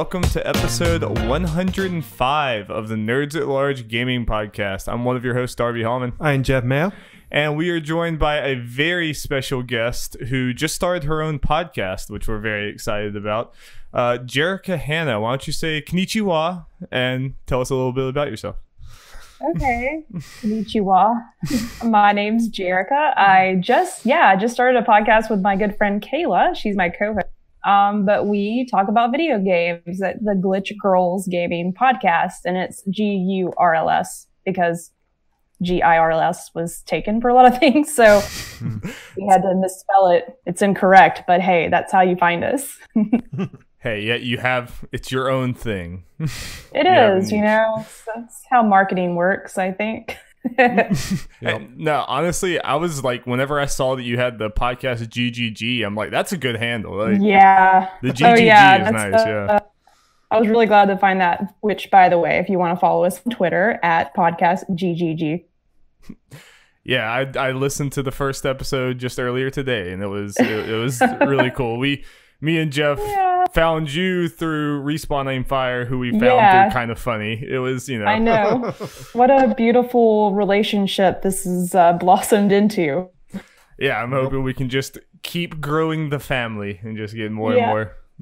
welcome to episode 105 of the Nerds at Large Gaming Podcast. I'm one of your hosts, Darby Hallman. I'm Jeff Mayo. And we are joined by a very special guest who just started her own podcast, which we're very excited about. Jerica Hannah, why don't you say konnichiwa and tell us a little bit about yourself? Okay, konnichiwa. My name's Jerica. I just started a podcast with my good friend Kayla. She's my co-host. But we talk about video games at the Glitch Gurls Gaming Podcast, and it's GURLS because GIRLS was taken for a lot of things, so we had to misspell it. It's incorrect, but hey, that's how you find us. Hey, yeah, it's your own thing. It is, you know, that's how marketing works, I think. No, honestly, I was like, whenever I saw that you had the podcast GGG, I'm like, that's a good handle. Like, yeah. The GGG is nice, yeah. I was really glad to find that, which, by the way, if you want to follow us on Twitter, at podcast GGG. Yeah, I listened to the first episode just earlier today, and it was really cool. Me and Jeff found you through Respawn Aim Fire, who we found through Kind of Funny. It was, you know. I know. What a beautiful relationship this has blossomed into. Yeah, I'm hoping we can just keep growing the family and just get more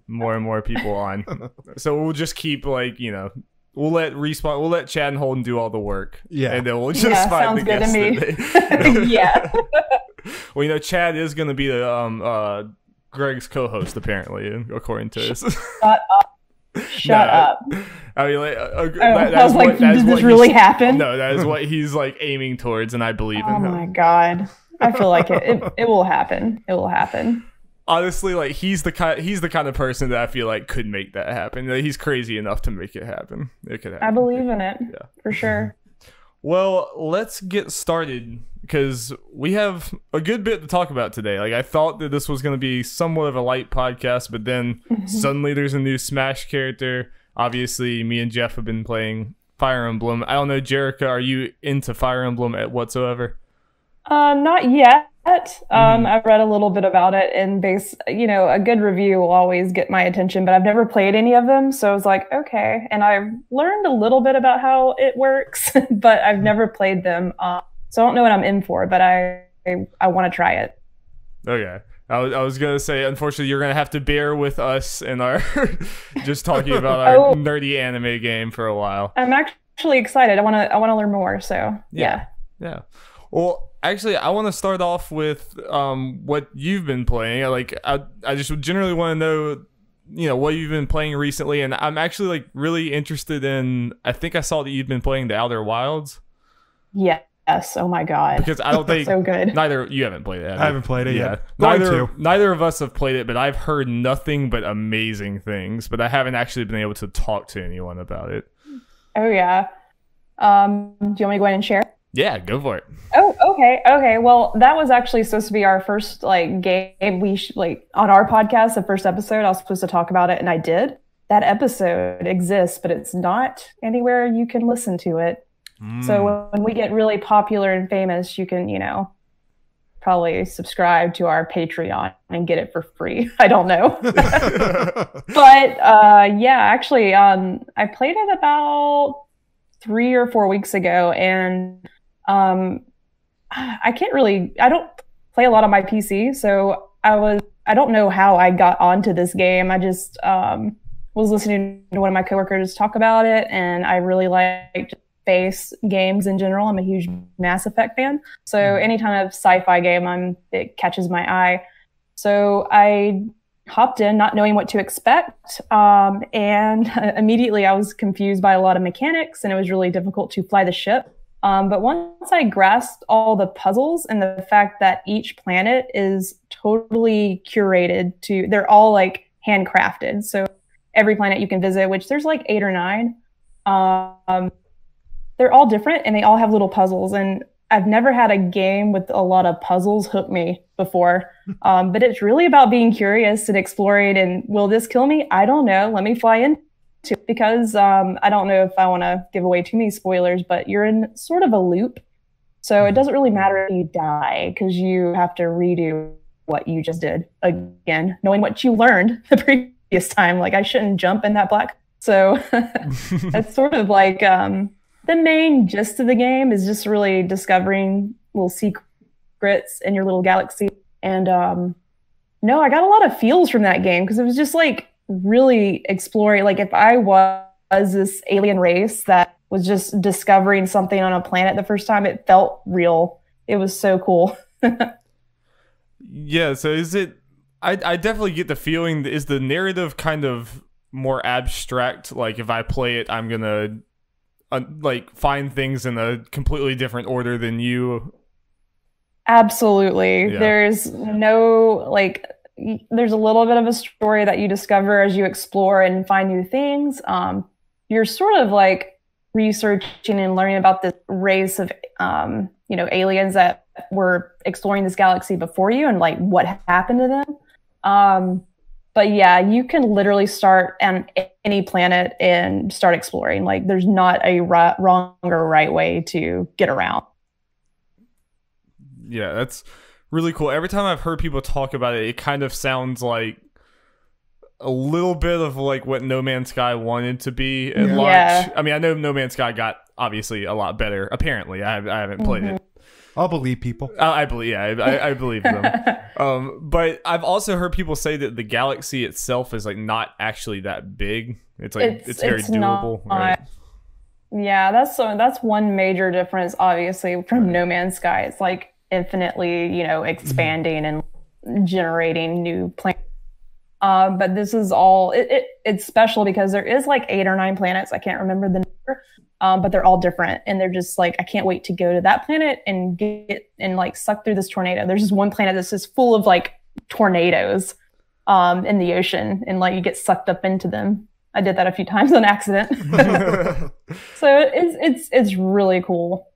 and more people on. So we'll just keep, like, you know, we'll let Chad and Holden do all the work. Yeah. And then we'll just find the guests. Yeah. Well, you know, Chad is going to be the Greg's co-host, apparently, according to this. Shut up. I mean, like, I was like, did this really happen? No, that is what he's like aiming towards, and I believe in him. Oh my god, I feel like it will happen. It will happen. Honestly, like he's the kind of person that I feel like could make that happen. Like, he's crazy enough to make it happen. It could happen. I believe in it. Yeah, for sure. Well, let's get started because we have a good bit to talk about today. Like, I thought that this was going to be somewhat of a light podcast, but then suddenly there's a new Smash character. Obviously, me and Jeff have been playing Fire Emblem. I don't know, Jerica, are you into Fire Emblem whatsoever? Not yet. I've read a little bit about it, and a good review will always get my attention, but I've never played any of them, so I was like, okay. And I've learned a little bit about how it works, but I've never played them, so I don't know what I'm in for, but I want to try it. Okay. I was going to say, unfortunately, you're going to have to bear with us and our just talking about our nerdy anime game for a while. I'm actually excited. I want to learn more, so yeah. Well, actually, I want to start off with what you've been playing. I just generally want to know, you know, what you've been playing recently, and I'm actually like really interested in. I think I saw that you've been playing the Outer Wilds. Yes. Oh my god. Because I don't think so good. You haven't played it. I haven't played it yet. Neither of us have played it, but I've heard nothing but amazing things. But I haven't actually been able to talk to anyone about it. Oh yeah. Do you want me to go ahead and share? Yeah, go for it. Oh, okay. Well, that was actually supposed to be our first game. We on our podcast, the first episode, I was supposed to talk about it, and I did. That episode exists, but it's not anywhere you can listen to it. So when we get really popular and famous, you can, you know, probably subscribe to our Patreon and get it for free. I don't know. But actually, I played it about 3 or 4 weeks ago, and I don't play a lot on my PC, so I don't know how I got onto this game. I just was listening to one of my coworkers talk about it, and I really liked space games in general. I'm a huge Mass Effect fan, so any kind of sci-fi game it catches my eye. So I hopped in not knowing what to expect, and immediately I was confused by a lot of mechanics, and it was really difficult to fly the ship. But once I grasped all the puzzles and the fact that each planet is totally curated they're all like handcrafted. So every planet you can visit, which there's like 8 or 9, they're all different and they all have little puzzles. And I've never had a game with a lot of puzzles hook me before. But it's really about being curious and exploring. And will this kill me? I don't know. Let me fly into it, because I don't know if I want to give away too many spoilers, but you're in sort of a loop. So it doesn't really matter if you die, because you have to redo what you just did again, knowing what you learned the previous time. Like I shouldn't jump in that black. So that's sort of like the main gist of the game is just really discovering little secrets in your little galaxy. And no, I got a lot of feels from that game because it was just like really exploring. Like if I was this alien race that was just discovering something on a planet the first time, it felt real. It was so cool. Yeah, so is it... I definitely get the feeling, is the narrative kind of more abstract? Like if I play it, I'm gonna like find things in a completely different order than you? Absolutely. Yeah. There's no, like, there's a little bit of a story that you discover as you explore and find new things. You're sort of like researching and learning about this race of, aliens that were exploring this galaxy before you and like what happened to them. But yeah, you can literally start on any planet and start exploring. Like there's not a wrong or right way to get around. Yeah, that's really cool. Every time I've heard people talk about it, it kind of sounds like a little bit of like what No Man's Sky wanted to be at launch. Yeah. I mean, I know No Man's Sky got obviously a lot better. Apparently, I haven't played it. I'll believe people. I believe, yeah, I believe them. But I've also heard people say that the galaxy itself is like not actually that big. It's like it's very doable. Right? Yeah, that's one major difference, obviously, from No Man's Sky. It's like infinitely, expanding and generating new planets. But this is all it's special because there is like 8 or 9 planets. I can't remember the number. But they're all different, and they're just like, I can't wait to go to that planet and get and like suck through this tornado. There's just one planet that's just full of like tornadoes in the ocean, and like you get sucked up into them. I did that a few times on accident. So it's really cool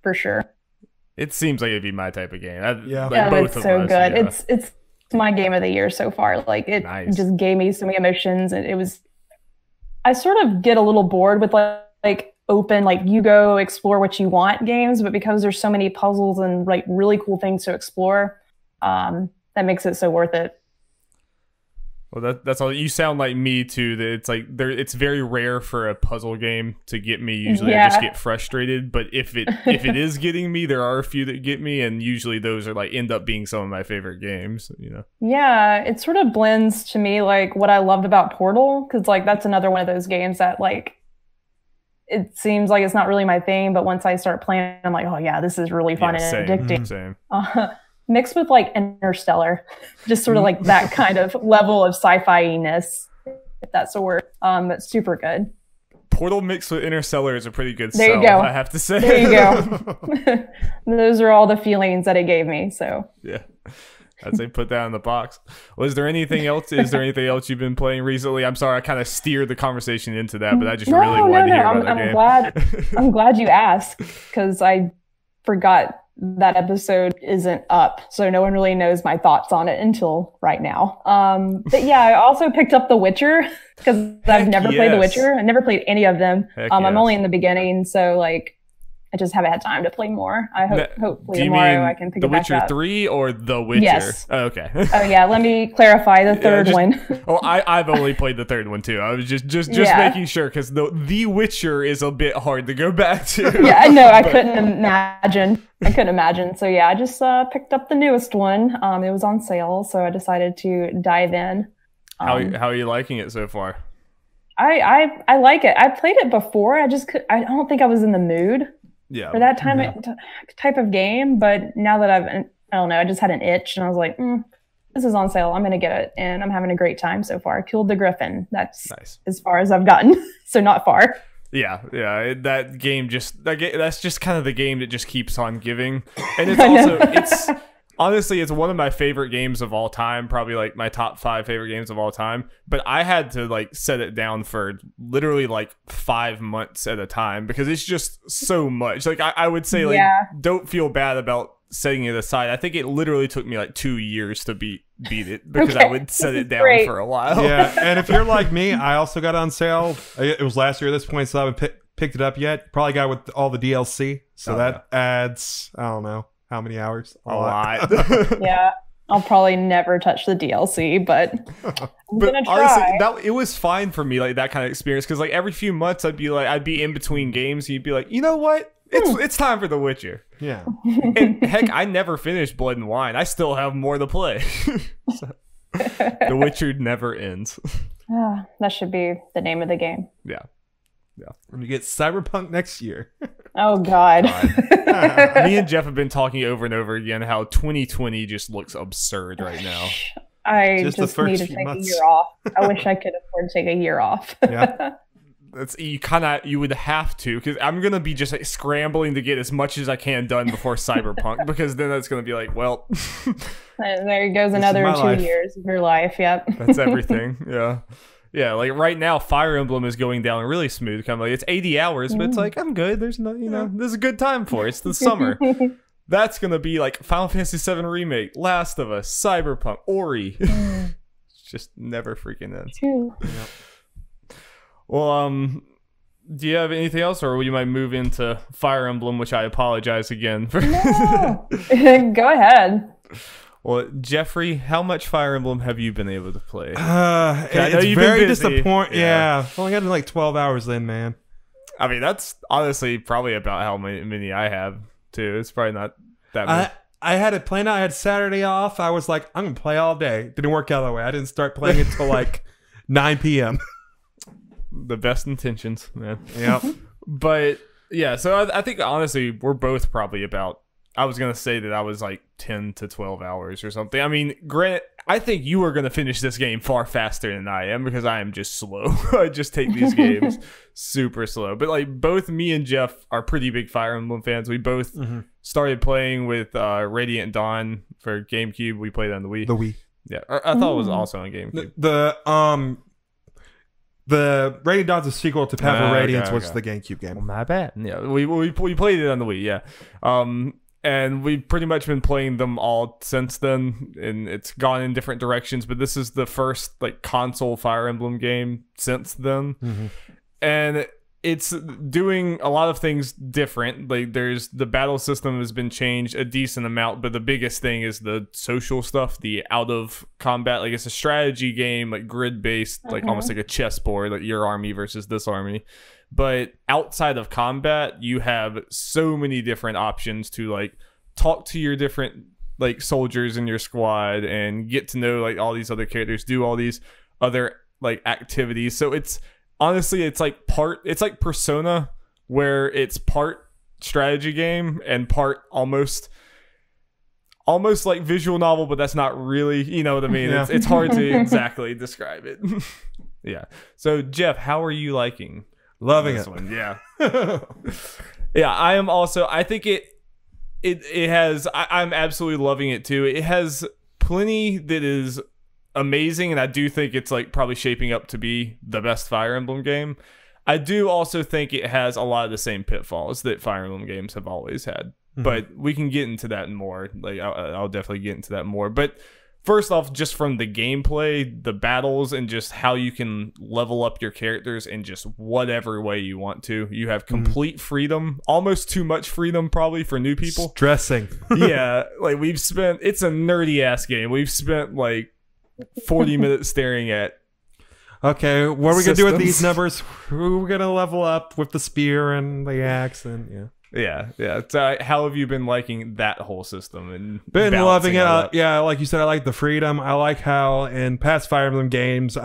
for sure. It seems like it'd be my type of game. It's so good. Yeah. It's my game of the year so far. Like it just gave me so many emotions, and it was. I sort of get a little bored with like open, like you go explore what you want games, but because there's so many puzzles and like really cool things to explore, that makes it so worth it. Well, that's all. You sound like me too. That it's like it's very rare for a puzzle game to get me. Usually, I just get frustrated. But if it is getting me, there are a few that get me, and usually those are like end up being some of my favorite games. Yeah, it sort of blends to me like what I loved about Portal, because like that's another one of those games that like it seems like it's not really my thing, but once I start playing, I'm like, oh yeah, this is really fun and addicting. Same. Mixed with like Interstellar, just sort of like that kind of level of sci-fi-ness, if that's a word. It's super good. Portal mixed with Interstellar is a pretty good there sell, you go. I have to say. There you go. Those are all the feelings that it gave me. So yeah, I'd say put that in the box. Was there anything else? Is there anything else you've been playing recently? I'm sorry, I kind of steered the conversation into that, but I just really wanted to hear about that game. I'm glad you asked, because I forgot that episode isn't up, so no one really knows my thoughts on it until right now. But yeah, I also picked up The Witcher because I've never played The Witcher. I never played any of them. I'm only in the beginning, so like I just haven't had time to play more. I hope hopefully tomorrow I can pick it back up. The Witcher 3 or The Witcher? Yes. Oh, okay. Oh yeah, let me clarify the third one. Oh, I've only played the third one too. I was just making sure, because the Witcher is a bit hard to go back to. Yeah, I know. I couldn't imagine. So yeah, I just picked up the newest one. It was on sale, so I decided to dive in. How are you liking it so far? I like it. I played it before. I don't think I was in the mood for that type of game. But now that I don't know, I just had an itch, and I was like, this is on sale. I'm gonna get it, and I'm having a great time so far. I killed the Griffin. That's nice. As far as I've gotten, so not far. Yeah. That game that's just kind of the game that just keeps on giving, and it's honestly, it's one of my favorite games of all time, probably like my top 5 favorite games of all time. But I had to like set it down for literally like 5 months at a time, because it's just so much. Like I would say, like, don't feel bad about setting it aside. I think it literally took me like 2 years to beat it, because I would set it down for a while. Yeah, and if you're like me, I also got it on sale. It was last year at this point, so I haven't picked it up yet. Probably got it with all the DLC, so that adds, I don't know how many hours. A lot. Yeah. I'll probably never touch the DLC, but I'm gonna try. Honestly, it was fine for me, like that kind of experience, because like every few months I'd be in between games, and you'd be like, you know what? It's time for The Witcher. Yeah. And heck, I never finished Blood and Wine. I still have more to play. So, The Witcher never ends. That should be the name of the game. Yeah. When you get Cyberpunk next year. Oh God. Me and Jeff have been talking over and over again how 2020 just looks absurd right now. I just need to take a year off. I wish I could afford to take a year off. Yeah. You would have to, because I'm gonna be just like scrambling to get as much as I can done before Cyberpunk, because then it's gonna be like, well, and there goes another 2 years of your life. Yep. That's everything. Yeah, like right now, Fire Emblem is going down really smooth. Kind of like it's 80 hours, but it's like I'm good. There's no, this is a good time for it. It's the summer. That's gonna be like Final Fantasy VII Remake, Last of Us, Cyberpunk, Ori. It's just never freaking ends. Yep. Well, do you have anything else, or will you might move into Fire Emblem, which I apologize again for? No. Go ahead. Well, Jeffrey, how much Fire Emblem have you been able to play? It's very disappointing. Yeah. I've only gotten like 12 hours in, man. I mean, that's honestly probably about how many I have, too. It's probably not that much. I had it planned out. I had Saturday off. I was like, I'm going to play all day. Didn't work out that way. I didn't start playing until like 9 p.m. The best intentions, man. Yep. But, yeah, so I think, honestly, we're both probably about... I was going to say that I was like 10 to 12 hours or something. I mean, granted, I think you are going to finish this game far faster than I am, because I am just slow. I just take these games super slow. But like both me and Jeff are pretty big Fire Emblem fans. We both started playing with Radiant Dawn for GameCube. We played on the Wii. The Wii. Yeah. I thought it was also on GameCube. The Radiant Dawn's a sequel to Path of Radiance, which is the GameCube game. Well, my bad. Yeah, we played it on the Wii, yeah. And we've pretty much been playing them all since then, and it's gone in different directions, but this is the first like console Fire Emblem game since then. And it's doing a lot of things different. Like there's the battle system has been changed a decent amount, but the biggest thing is the social stuff, the out of combat. Like it's a strategy game, like grid based, like almost like a chessboard, like your army versus this army. But outside of combat, you have so many different options to like talk to your different like soldiers in your squad and get to know like all these other characters, do all these other like activities. So it's honestly, it's like Persona, where it's part strategy game and part almost like visual novel, but that's not really, you know what I mean? Yeah. It's hard to exactly describe it. Yeah. So Jeff, how are you liking? Loving this it. One? Yeah. Yeah, I am also. I think it has. I'm absolutely loving it too. It has plenty that is amazing, and I do think it's like probably shaping up to be the best Fire Emblem game. I do also think it has a lot of the same pitfalls that Fire Emblem games have always had, but we can get into that more. Like I'll definitely get into that more. But first off, just from the gameplay, the battles, and just how you can level up your characters in just whatever way you want to. You have complete freedom, almost too much freedom probably for new people. Stressing. Yeah, like it's a nerdy ass game. We've spent like 40 minutes staring at. Okay, what are we going to do with these numbers? We're going to level up with the spear and the axe and yeah. Yeah. So how have you been liking that whole system? And been loving it. Yeah, like you said, I like the freedom. I like how in past Fire Emblem games,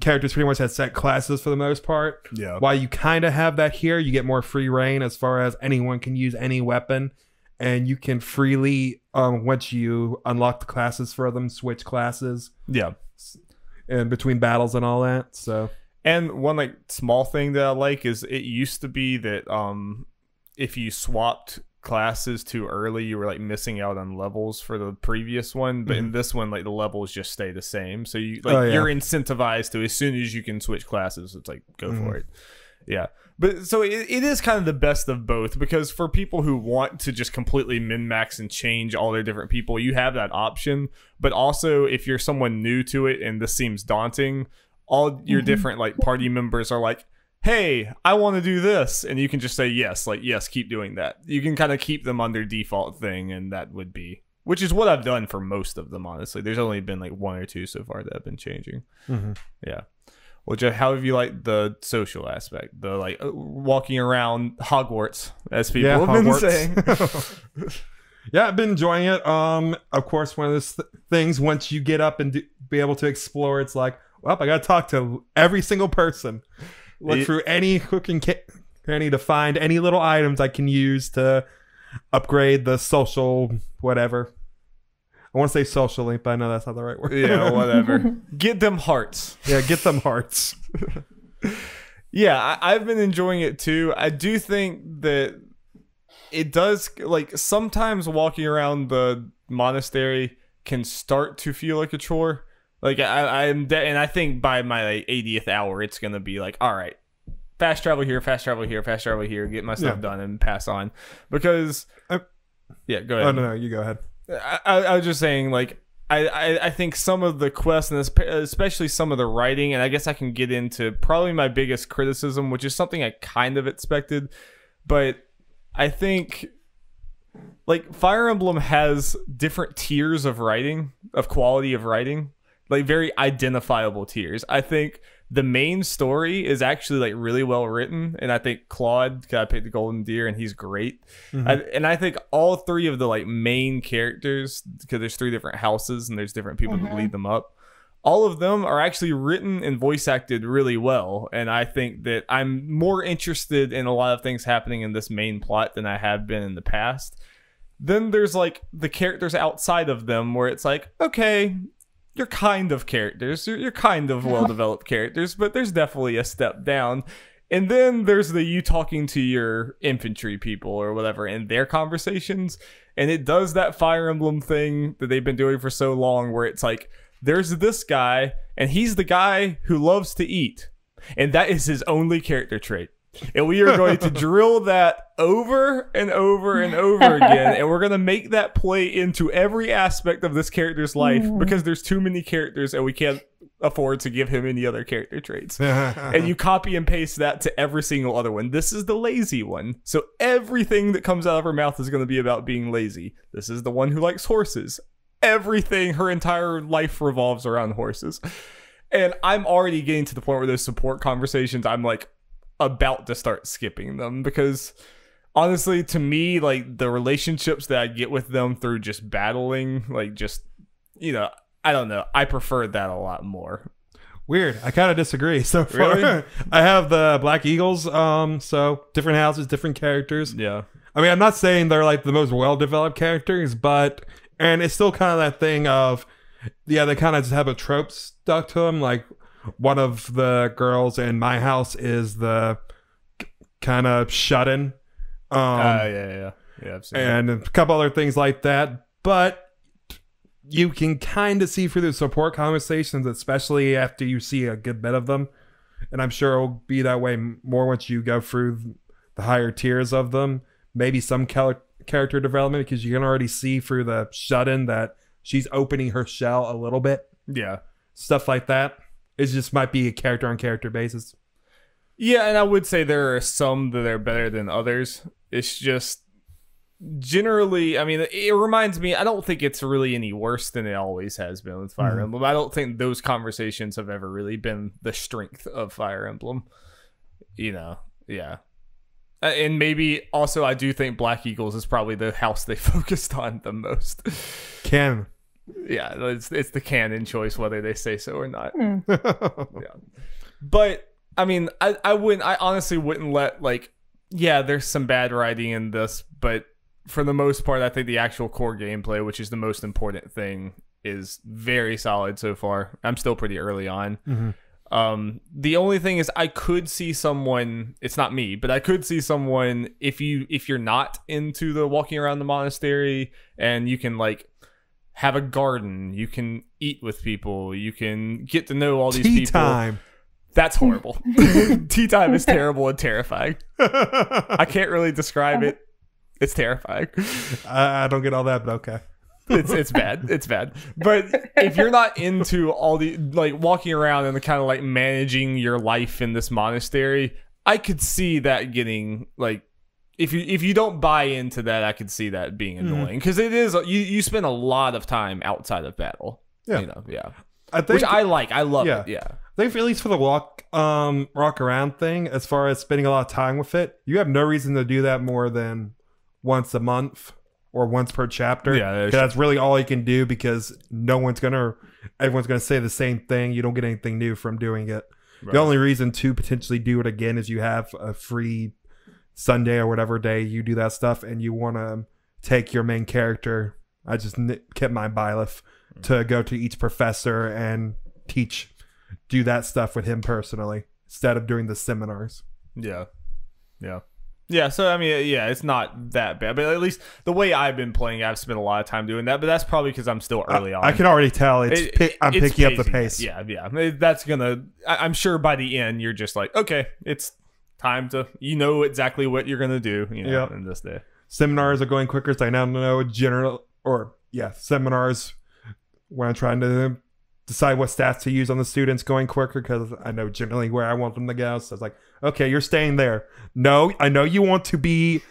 characters pretty much had set classes for the most part. Yeah. While you kind of have that here, you get more free reign as far as anyone can use any weapon, and you can freely, once you unlock the classes for them, switch classes. Yeah. In between battles and all that. So. And one like small thing that I like is it used to be that if you swapped classes too early, you were like missing out on levels for the previous one. But in this one, like the levels just stay the same. So you like you're incentivized to, as soon as you can switch classes, it's like go for it. Yeah. But so it is kind of the best of both, because for people who want to just completely min-max and change all their different people, you have that option. But also if you're someone new to it and this seems daunting, all your different like party members are like, hey, I want to do this, and you can just say yes, like yes, keep doing that. You can kind of keep them on their default thing, and that would be which is what I've done for most of them, honestly. There's only been like 1 or 2 so far that have been changing. Yeah. Well, Jeff, how have you liked the social aspect? The like walking around Hogwarts, as people have been saying. Yeah, I've been enjoying it. Of course, one of those things, once you get up and be able to explore, it's like, well, I got to talk to every single person. Look through any cooking candy to find any little items I can use to upgrade the social whatever. I want to say socially, but I know that's not the right word. Yeah, whatever. Get them hearts. Yeah, get them hearts. Yeah, I've been enjoying it too. I do think that it does, like, sometimes walking around the monastery can start to feel like a chore. Like, and I think by my like 80th hour, it's going to be like, all right, fast travel here, fast travel here, fast travel here, get my stuff done and pass on. Because, yeah, go ahead. Oh, no, you go ahead. I was just saying, like, I think some of the quests, and especially some of the writing, and I guess I can get into probably my biggest criticism, which is something I kind of expected, but I think, like, Fire Emblem has different tiers of writing, of quality of writing, like very identifiable tiers. I think the main story is actually like really well written, and I think Claude, I picked the Golden Deer, and he's great. And I think all 3 of the like main characters, because there's 3 different houses and there's different people that lead them up, all of them are actually written and voice acted really well. And I think that I'm more interested in a lot of things happening in this main plot than I have been in the past. Then there's like the characters outside of them where it's like, okay, you're kind of characters. You're kind of well-developed characters, but there's definitely a step down. And then there's you talking to your infantry people or whatever in their conversations. And it does that Fire Emblem thing that they've been doing for so long where it's like, there's this guy, and he's the guy who loves to eat. And that is his only character trait. And we are going to drill that over and over and over again. And we're going to make that play into every aspect of this character's life because there's too many characters and we can't afford to give him any other character traits. And you copy and paste that to every single other one. This is the lazy one. So everything that comes out of her mouth is going to be about being lazy. This is the one who likes horses. Everything, her entire life revolves around horses. And I'm already getting to the point where those support conversations, I'm like, about to start skipping them because honestly, to me, like the relationships that I get with them through just battling, like just, you know, I don't know, I prefer that a lot more. Weird. I kind of disagree so far. Really? I have the Black Eagles, so different houses, different characters. Yeah. I mean, I'm not saying they're like the most well-developed characters, but, and it's still kind of that thing of, yeah, they kind of just have a trope stuck to them, like, one of the girls in my house is the kind of shut-in. Yeah, I've seen and a couple other things like that. But you can kind of see through the support conversations, especially after you see a good bit of them. And I'm sure it'll be that way more once you go through the higher tiers of them. Maybe some character development, because you can already see through the shut-in that she's opening her shell a little bit. Yeah. Stuff like that. It just might be a character on character basis. Yeah, and I would say there are some that are better than others. It's just generally, I mean, it reminds me, I don't think it's really any worse than it always has been with Fire Emblem. I don't think those conversations have ever really been the strength of Fire Emblem. You know, yeah. And maybe also I do think Black Eagles is probably the house they focused on the most. Canon. Yeah, it's the canon choice whether they say so or not. Yeah. But I mean, I honestly wouldn't let, like, yeah, there's some bad writing in this, but for the most part, I think the actual core gameplay, which is the most important thing, is very solid so far. I'm still pretty early on. The only thing is I could see someone, it's not me, but I could see someone, if you're not into the walking around the monastery and you can like have a garden, you can eat with people, you can get to know all these people. Tea time. That's horrible. Tea time is terrible and terrifying. I can't really describe it. It's terrifying. I don't get all that, but okay. It's bad. It's bad. But if you're not into all the like walking around and the kind of like managing your life in this monastery, I could see that getting like if you don't buy into that, I could see that being annoying because it is you spend a lot of time outside of battle. Yeah. You know, yeah. I think, which I like. I love it. Yeah. I think at least for the walk around thing, as far as spending a lot of time with it, you have no reason to do that more than once a month or once per chapter. Yeah, that's really all you can do because everyone's gonna say the same thing. You don't get anything new from doing it. Right. The only reason to potentially do it again is you have a free Sunday or whatever day you do that stuff, and you want to take your main character. I just kept my Byleth to go to each professor and do that stuff with him personally instead of doing the seminars. Yeah. So I mean, yeah, it's not that bad, but at least the way I've been playing, I've spent a lot of time doing that. But that's probably because I'm still early on. I can already tell I'm picking up the pace. Yeah. That's gonna. I'm sure by the end you're just like, okay, it's time to. You know exactly what you're gonna do. In this day. Seminars are going quicker. So I now know seminars when I'm trying to decide what stats to use on the students going quicker because I know generally where I want them to go. So it's like, okay, you're staying there. No, I know you want to be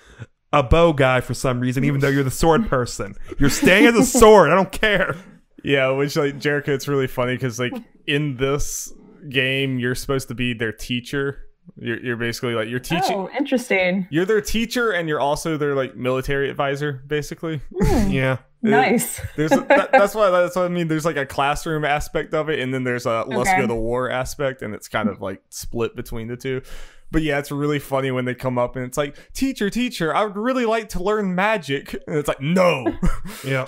a bow guy for some reason, even though you're the sword person. You're staying as a sword. I don't care. Yeah, which like Jerica, it's really funny because like in this game, you're supposed to be their teacher. You're basically like you're teaching. Oh, interesting. You're their teacher and you're also their like military advisor, basically. Yeah. Nice. That's what I mean. There's like a classroom aspect of it, and then there's a let's go to war aspect, and it's kind of like split between the two. But yeah, it's really funny when they come up and it's like, teacher, I would really like to learn magic, and it's like, no. Yeah.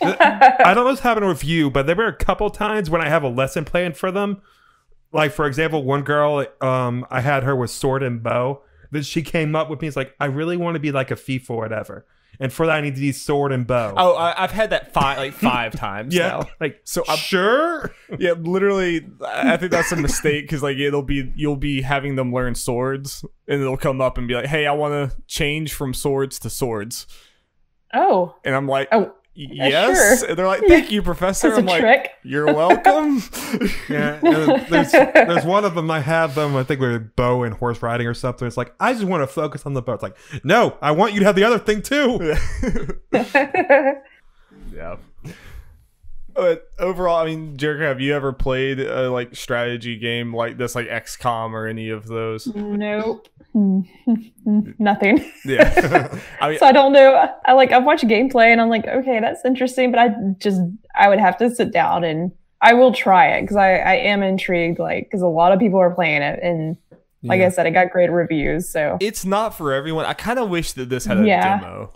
I don't know what's happening with you, but there were a couple times when I have a lesson planned for them. Like for example, one girl, I had her with sword and bow. Then she came up with me. It's like, I really want to be like a FIFA or whatever. And for that, I need to use sword and bow. Oh, I've had that five times now. Like, so I'm sure. Yeah, literally, I think that's a mistake because like you'll be having them learn swords, and it'll come up and be like, "Hey, I want to change from swords to swords." Oh. And I'm like, "Oh, yes." Sure. And they're like, "Thank you, Professor." That's I'm like, trick. "You're welcome." Yeah, there's one of them. I have them. I think we're bow and horse riding or something. It's like I just want to focus on the bow. It's like, no, I want you to have the other thing too. Yeah. But overall, I mean, Jerica, have you ever played a like strategy game like this, like XCOM or any of those? Nope. Nothing. Yeah. I mean, so I don't know. I've watched gameplay and I'm like, okay, that's interesting, but I would have to sit down and I will try it because I am intrigued, like, because a lot of people are playing it and like I said, it got great reviews. So it's not for everyone. I kind of wish that this had a demo.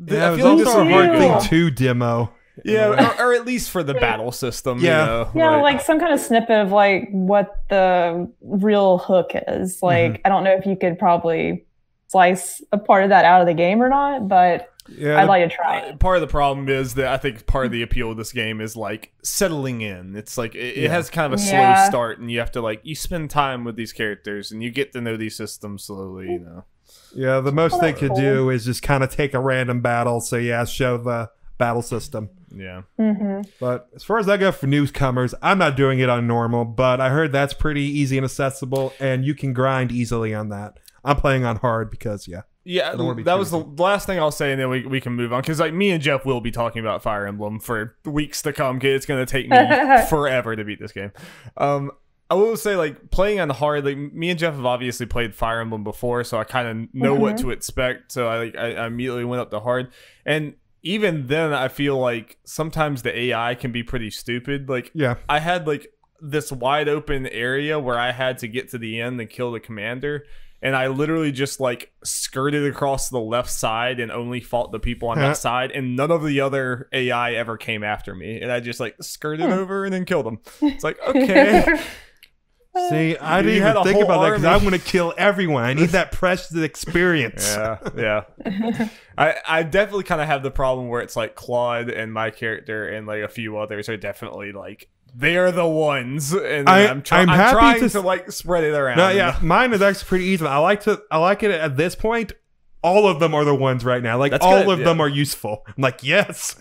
Yeah, I feel like also a hard thing to demo. Yeah, or at least for the battle system. Yeah, you know, like some kind of snippet of like what the real hook is. Like, I don't know if you could probably slice a part of that out of the game or not, but I'd like to try it. Part of the problem is that I think part of the appeal of this game is like settling in. It's like it has kind of a slow start, and you have to like you spend time with these characters, and you get to know these systems slowly. You know. Yeah, the most they could do is just kind of take a random battle. So show the battle system. Yeah. But as far as I go for newcomers, I'm not doing it on normal, but I heard that's pretty easy and accessible, and you can grind easily on that. I'm playing on hard because that was the last thing I'll say, and then we can move on because like me and Jeff will be talking about Fire Emblem for weeks to come. It's going to take me forever to beat this game. I will say, like, playing on hard, like, me and Jeff have obviously played Fire Emblem before, so I kind of know what to expect. So I immediately went up to hard, and even then, I feel like sometimes the AI can be pretty stupid. Like, I had like this wide open area where I had to get to the end and kill the commander, and I literally just like skirted across the left side and only fought the people on that side, and none of the other AI ever came after me, and I just like skirted over and then killed them. It's like, okay. See, I didn't even think about that because I want to kill everyone. I need that precious experience. Yeah. I definitely kind of have the problem where it's like Claude and my character and like a few others are definitely like they are the ones, and I'm trying to like spread it around. No, mine is actually pretty easy. I like it at this point. All of them are the ones right now. Like all of them are useful. I'm like, yes.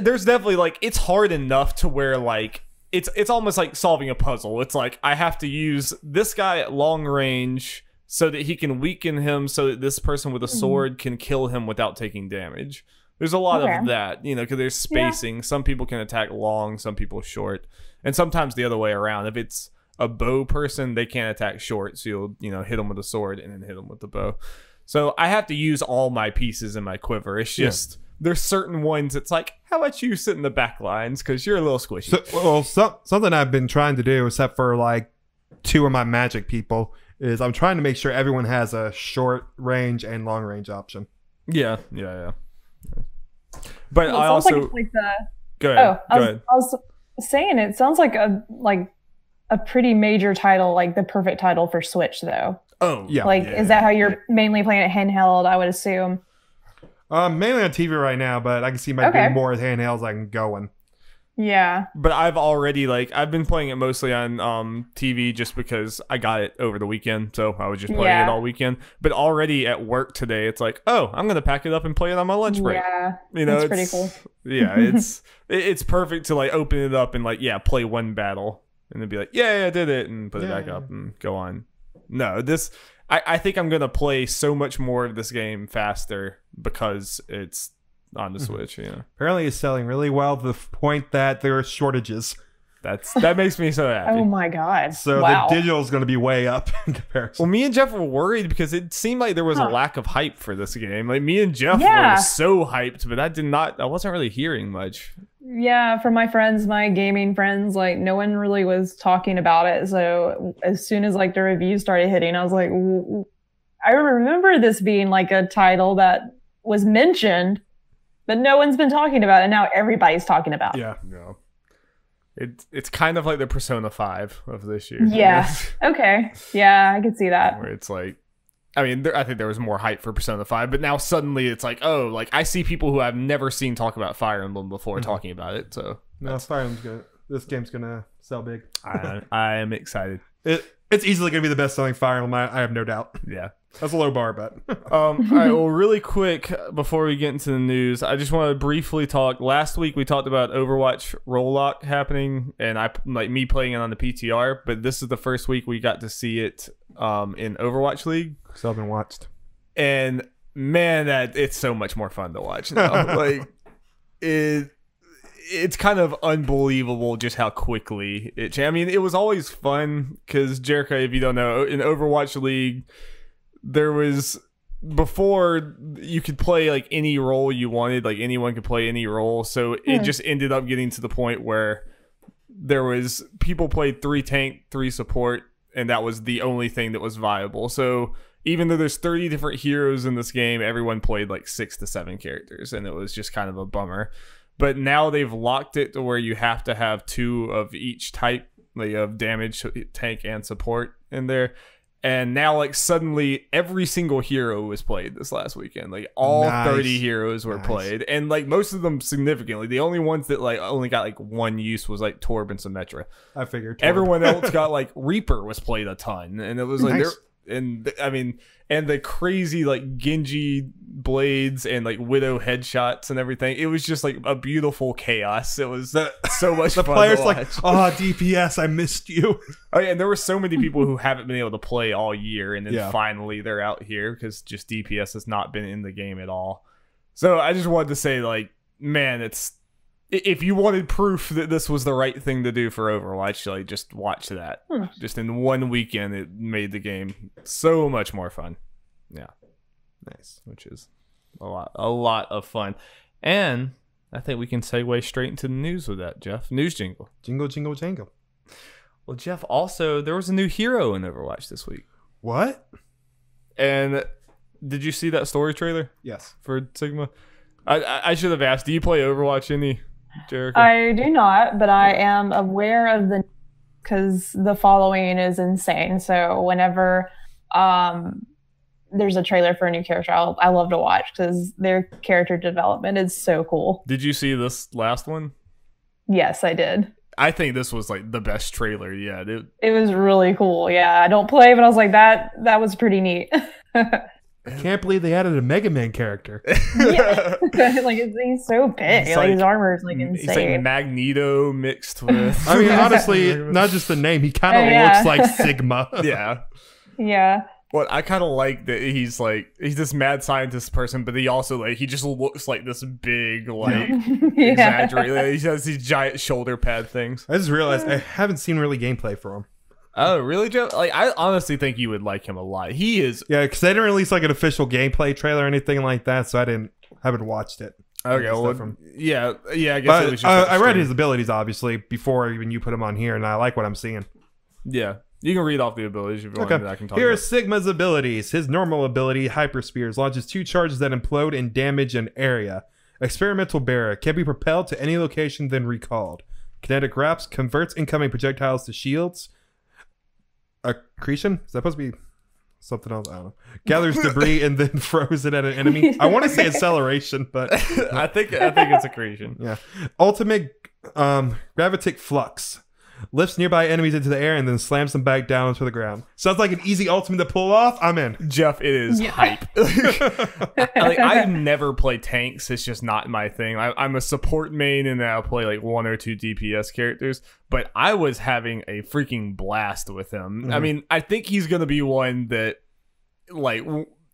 There's definitely like it's hard enough to where like. It's almost like solving a puzzle. It's like I have to use this guy at long range so that he can weaken him so that this person with a sword can kill him without taking damage. There's a lot of that, you know, because there's spacing. Yeah. Some people can attack long, some people short. And sometimes the other way around. If it's a bow person, they can't attack short. So you'll, you know, hit them with a sword and then hit them with the bow. So I have to use all my pieces in my quiver. It's just, there's certain ones it's like, how about you sit in the back lines? Because you're a little squishy. Something I've been trying to do, except for like 2 of my magic people, is I'm trying to make sure everyone has a short range and long range option. Yeah. But I also like the go ahead. I was saying it sounds like a pretty major title, like the perfect title for Switch, though. Oh yeah. Like, is that how you're mainly playing it handheld? I would assume. Mainly on TV right now, but I can see my doing more handhelds I can going. Yeah. But I've been playing it mostly on TV just because I got it over the weekend, so I was just playing it all weekend. But already at work today, it's like, oh, I'm gonna pack it up and play it on my lunch break. Yeah, you know, it's pretty cool. Yeah, it's perfect to like open it up and like play one battle and then be like, yeah, I did it, and put it back up and go on. No, I think I'm gonna play so much more of this game faster because it's on the Switch. Yeah, apparently it's selling really well to the point that there are shortages. That makes me so happy. Oh my god! So the digital is going to be way up in comparison. Well, me and Jeff were worried because it seemed like there was a lack of hype for this game. Like me and Jeff were so hyped, but I wasn't really hearing much. Yeah, from my friends, my gaming friends, like no one really was talking about it. So as soon as like the reviews started hitting, I was like, I remember this being like a title that was mentioned, but no one's been talking about it. And now everybody's talking about it. Yeah, no. It's kind of like the Persona 5 of this year. Yeah. Okay. Yeah, I could see that. Where it's like, I mean, I think there was more hype for Persona 5, but now suddenly it's like, oh, like I see people who I've never seen talk about Fire Emblem before talking about it. So no, Fire Emblem's good. This game's gonna sell big. I am excited. It's easily gonna be the best selling Fire Emblem. I have no doubt. Yeah. That's a low bar, but all right, well, really quick before we get into the news, I just want to briefly talk. Last week we talked about Overwatch roll-lock happening, and me playing it on the PTR, but this is the first week we got to see it in Overwatch League. Still haven't watched. And man, it's so much more fun to watch now. Like it's kind of unbelievable just how quickly it changed. I mean, it was always fun because Jerica, if you don't know, in Overwatch League, there was before you could play like any role you wanted, like anyone could play any role. So it just ended up getting to the point where there was people played 3 tank, 3 support, and that was the only thing that was viable. So even though there's 30 different heroes in this game, everyone played like 6 to 7 characters, and it was just kind of a bummer. But now they've locked it to where you have to have 2 of each type, like of damage, tank, and support in there. And now, like, suddenly every single hero was played this last weekend. Like, all 30 heroes were played. And, like, most of them significantly. The only ones that, like, only got, like, 1 use was, like, Torb and Symmetra. I figured. Everyone else got, like, Reaper was played a ton. And it was, like, and the crazy, like, Genji blades and, like, Widow headshots and everything. It was just, like, a beautiful chaos. It was so much fun. The players like, oh, DPS, I missed you. Oh, yeah, and there were so many people who haven't been able to play all year, and then finally they're out here because just DPS has not been in the game at all. So I just wanted to say, like, man, if you wanted proof that this was the right thing to do for Overwatch, like, just watch that. Just in one weekend, it made the game so much more fun. Yeah. Nice. Which is a lot of fun. And I think we can segue straight into the news with that, Jeff. News jingle. Jingle, jingle, jangle. Well, Jeff, also, there was a new hero in Overwatch this week. What? And did you see that story trailer? Yes. For Sigma? I should have asked, do you play Overwatch any, Jerica? I do not, but I am aware of because the following is insane. So whenever there's a trailer for a new character, I love to watch because their character development is so cool. Did you see this last one? Yes, I did. I think this was like the best trailer yet. It was really cool. Yeah, I don't play, but I was like, that was pretty neat. I can't believe they added a Mega Man character. Yeah, like he's so big. Like his armor is like insane. He's like Magneto mixed with. I mean, honestly, not just the name. He kind of looks like Sigma. Yeah. Yeah. What I kind of like that he's this mad scientist person, but he also he just looks like this big exaggerated. He has these giant shoulder pad things. I just realized I haven't seen really gameplay for him. Oh, really, Joe? I honestly think you would like him a lot. He is. Yeah, because they didn't release an official gameplay trailer or anything like that, so I haven't watched it. Okay, well, yeah. I guess it was just I read his abilities obviously before even you put him on here, and I like what I'm seeing. Yeah. You can read off the abilities if you want. I can talk Here are Sigma's abilities. His normal ability, Hyper Spears, launches 2 charges that implode and damage an area. Experimental Bearer can be propelled to any location, then recalled. Kinetic Wraps converts incoming projectiles to shields. Accretion? Is that supposed to be something else? I don't know. Gathers debris and then throws it at an enemy. I want to say acceleration, but I think it's accretion. Yeah. Ultimate Gravitic Flux. Lifts nearby enemies into the air and then slams them back down to the ground. Sounds like an easy ultimate to pull off. I'm in. Jeff, it is hype. I never play tanks. It's just not my thing. I'm a support main and I'll play 1 or 2 DPS characters. But I was having a freaking blast with him. Mm-hmm. I mean, I think he's going to be one that,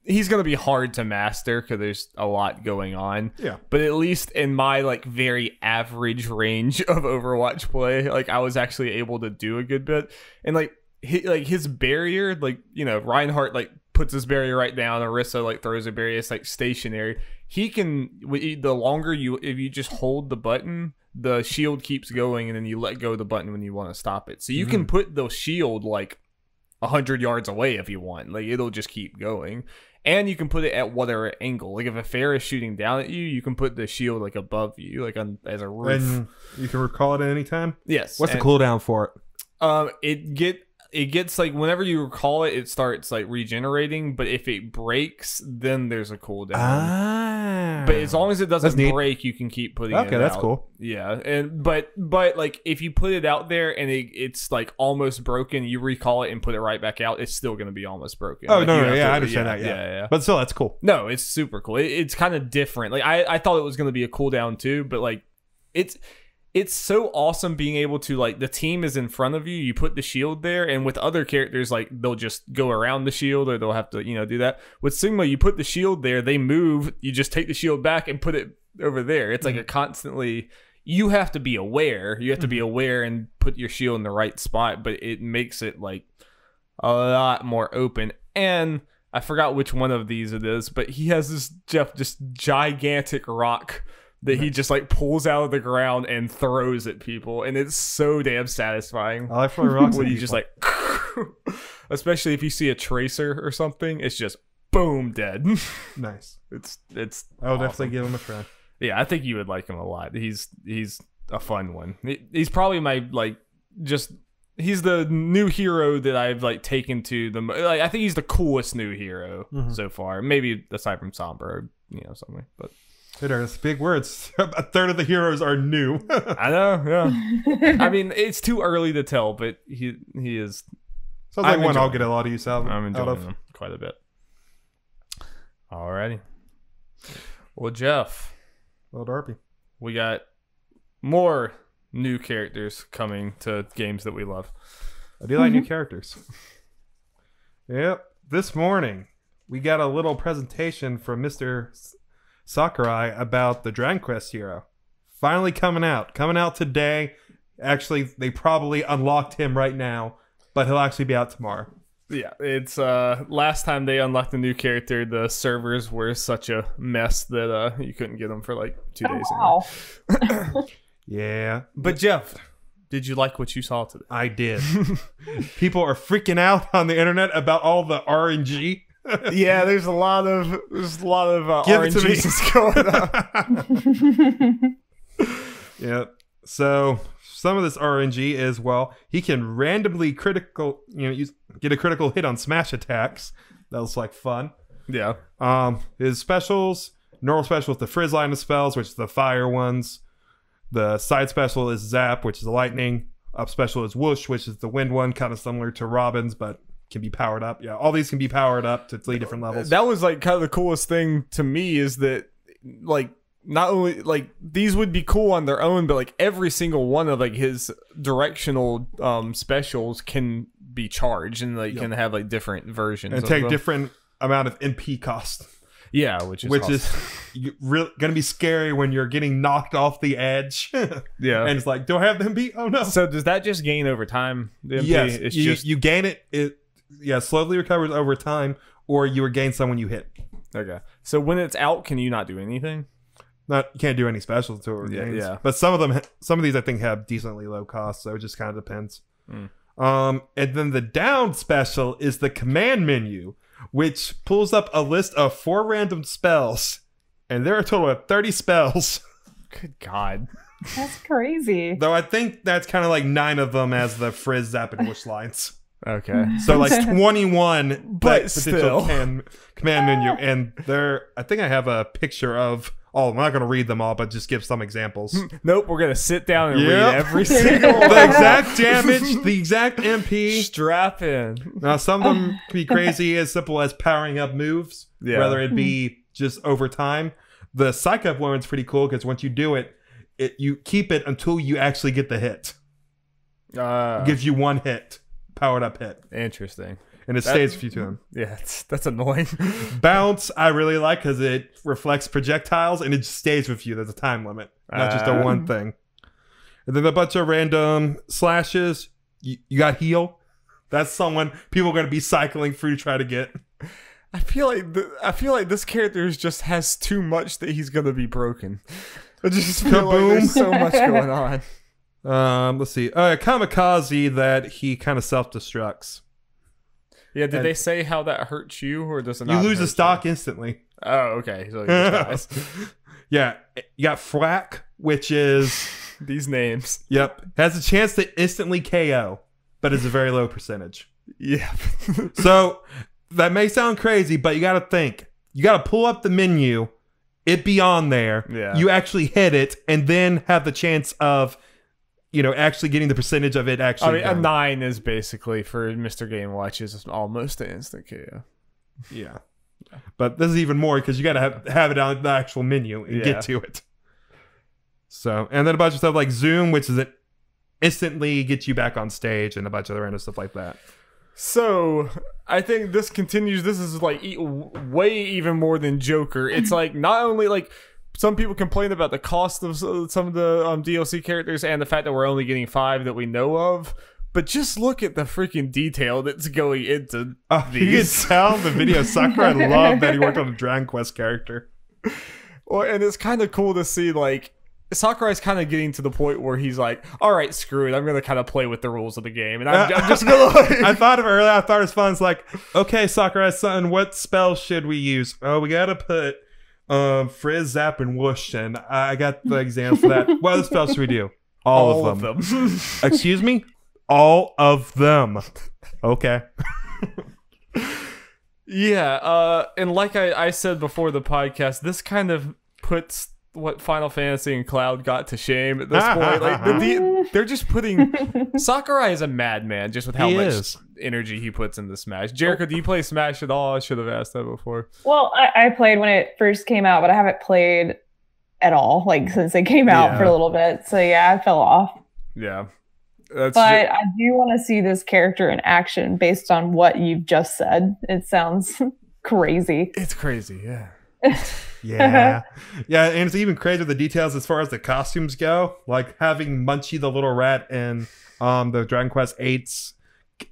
he's going to be hard to master because there's a lot going on. Yeah. But at least in my very average range of Overwatch play, I was actually able to do a good bit. And his barrier, Reinhardt puts his barrier right down, Orisa throws a barrier, it's stationary. He can, the longer if you just hold the button, the shield keeps going and then you let go of the button when you want to stop it. So you can put the shield 100 yards away if you want. It'll just keep going. And you can put it at whatever angle. If a fair is shooting down at you, you can put the shield above you, as a roof. And you can recall it at any time? Yes. What's the cooldown for it? It gets whenever you recall it, it starts regenerating, but if it breaks, then there's a cooldown. But as long as it doesn't break, you can keep putting it out. Okay, that's cool. Yeah. And but if you put it out there and it's almost broken, you recall it and put it right back out, it's still going to be almost broken. Oh, no, I understand that. Yeah. But still, that's cool. No, it's super cool. It's kind of different. I thought it was going to be a cooldown too, but it's so awesome being able to the team is in front of you, you put the shield there, and with other characters they'll just go around the shield or they'll have to do that. With Sigma, you put the shield there, they move, you just take the shield back and put it over there. It's a constantly, you have to be aware and put your shield in the right spot, but it makes it a lot more open. And I forgot which one of these it is, but he has this gigantic rock that he just pulls out of the ground and throws at people, and it's so damn satisfying. I like throwing rocks when you just especially if you see a tracer or something, it's just boom, dead. Nice. It's I'll awesome. definitely give him a try. Yeah, I think you would like him a lot. He's a fun one. He's probably my he's the new hero that I've taken to the I think he's the coolest new hero so far. Maybe aside from Sombra or something, but. There's big words. A third of the heroes are new. I know, yeah. I mean, it's too early to tell, but he is. Sounds like one I'll get a lot of use out of. I'm enjoying him quite a bit. Alrighty. Well, Jeff. Well, Darby. We got more new characters coming to games that we love. I do like new characters. Yep. This morning, we got a little presentation from Mr. Sakurai about the Dragon Quest hero. Finally coming out today. Actually, they probably unlocked him right now, but he'll actually be out tomorrow. Yeah, it's last time they unlocked a new character, the servers were such a mess that you couldn't get them for 2 days. Wow. Yeah. But Jeff, did you like what you saw today? I did. People are freaking out on the internet about all the RNG. Yeah, there's a lot of RNG going on. Yeah. So some of this RNG is he can randomly get a critical hit on smash attacks. That was fun. Yeah. His specials, normal special is the frizz line of spells, which is the fire ones. The side special is zap, which is the lightning. Up special is whoosh, which is the wind one, kind of similar to Robin's, but can be powered up. Yeah, all these can be powered up to 3 different levels. That was kind of the coolest thing to me is that not only these would be cool on their own, but every single one of his directional specials can be charged and like can have like different versions and take different amount of MP cost. Yeah, which is going to be scary when you're getting knocked off the edge. Yeah, and it's like, do I have the MP? Oh no! So does that just gain over time? The MP? Yes, it's you gain it. It slowly recovers over time, or you regain someone you hit. Okay, so when it's out, can you not do anything? You can't do any specials until it regains. Yeah. But some of these I think have decently low cost, so it just kind of depends. And then the down special is the command menu, which pulls up a list of 4 random spells, and there are a total of 30 spells. Good God. That's crazy. Though I think that's kind of like 9 of them as the Frizz, Zap, and Whoosh lines. Okay. So like 21 but still command menu, and I think I have a picture of all. I'm not going to read them all, but just give some examples. Nope, we're going to sit down and read every single one. The exact damage, the exact MP. Strap in. Now some of them can be crazy, as simple as powering up moves, whether it be just over time. The Psych Up one's pretty cool because once you do it, you keep it until you actually get the hit. It gives you 1 hit. Powered up hit. Interesting. And it stays with you to them. Yeah, that's annoying. Bounce, I really like because it reflects projectiles and it just stays with you. There's a time limit, not just a one thing. And then a bunch of random slashes. You got heal. That's someone people are going to be cycling through to try to get. I feel like this character just has too much that he's going to be broken. I just feel like there's so much going on. Let's see. Kamikaze, that he kind of self-destructs. Yeah, did they say how that hurts you, or does it not? You lose a stock instantly. Oh, okay. So he just dies. Yeah, you got Flack, which is these names. Yep, has a chance to instantly KO, but it's a very low percentage. Yeah. So that may sound crazy, but you got to think. You got to pull up the menu, it be on there. Yeah. You actually hit it, and then have the chance of, actually getting the percentage of it actually. I mean, a 9 is basically, for Mr. Game Watch, is almost an instant KO. Yeah. But this is even more because you got to have it on the actual menu and get to it. So, and then a bunch of stuff like Zoom, which is it instantly gets you back on stage, and a bunch of random stuff like that. So, I think this continues. This is like way even more than Joker. It's like not only like some people complain about the cost of some of the DLC characters and the fact that we're only getting 5 that we know of, but just look at the freaking detail that's going into these. You can tell the video sucker. I love that he worked on a Dragon Quest character. Well, and it's kind of cool to see, like, Sakurai's kind of getting to the point where he's like, all right, screw it, I'm going to kind of play with the rules of the game, and I'm just going to like... I thought of it earlier, I thought it was fun. It's like, okay, Sakurai-san, what spell should we use? Oh, we got to put Frizz, Zap, and Whoosh, and I got the example for that. What other spells should we do? All of them. Excuse me? All of them. Okay. Yeah, and like I said before the podcast, this kind of puts what Final Fantasy and Cloud got to shame at this point. Like they're just putting Sakurai is a madman just with how much energy he puts into Smash. Jerica, do you play Smash at all? I should have asked that before. Well, I played when it first came out, but I haven't played at all like since it came out for a little bit. So yeah, I fell off. Yeah. But I do want to see this character in action based on what you've just said. It sounds crazy. It's crazy, yeah. Yeah, and it's even crazier the details as far as the costumes go. Like having Munchie the little rat in the Dragon Quest VIII's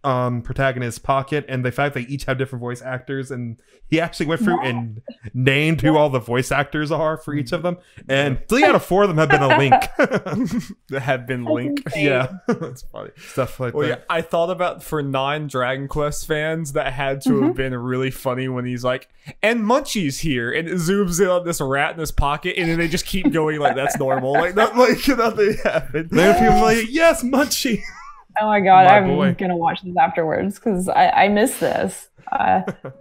protagonist's pocket, and the fact they each have different voice actors, and he actually went through and named who all the voice actors are for each of them, and 3 out of 4 of them have been a Link. That have been Link. Yeah, that's funny stuff like that. Yeah, I thought about for non-Dragon Quest fans that had to have been really funny when he's like, and Munchie's here, and it zooms in on this rat in his pocket, and then they just keep going like that's normal, like nothing happened. Then people are like, yes, Munchie. Oh my god, I'm gonna watch this afterwards because I miss this.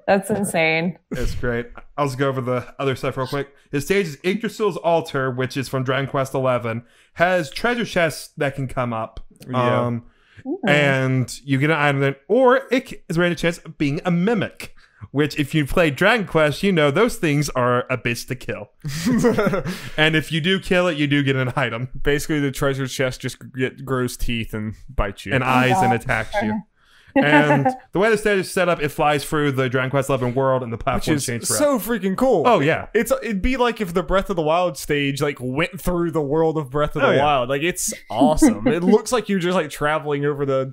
That's insane. It's great. I'll just go over the other stuff real quick. His stage is Yggdrasil's Altar, which is from Dragon Quest XI. Has treasure chests that can come up. Yeah. And you get an item then, or it is a random chance of being a mimic. Which, if you play Dragon Quest, you know those things are a bitch to kill. And if you do kill it, you do get an item. Basically, the treasure chest just grows teeth and bites you. And eyes and attacks you. And the way the stage is set up, it flies through the Dragon Quest XI world and the platforms change throughout. So freaking cool. Oh yeah, it'd be like if the Breath of the Wild stage like went through the world of Breath of the Wild. Like it's awesome. It looks like you're just like traveling over the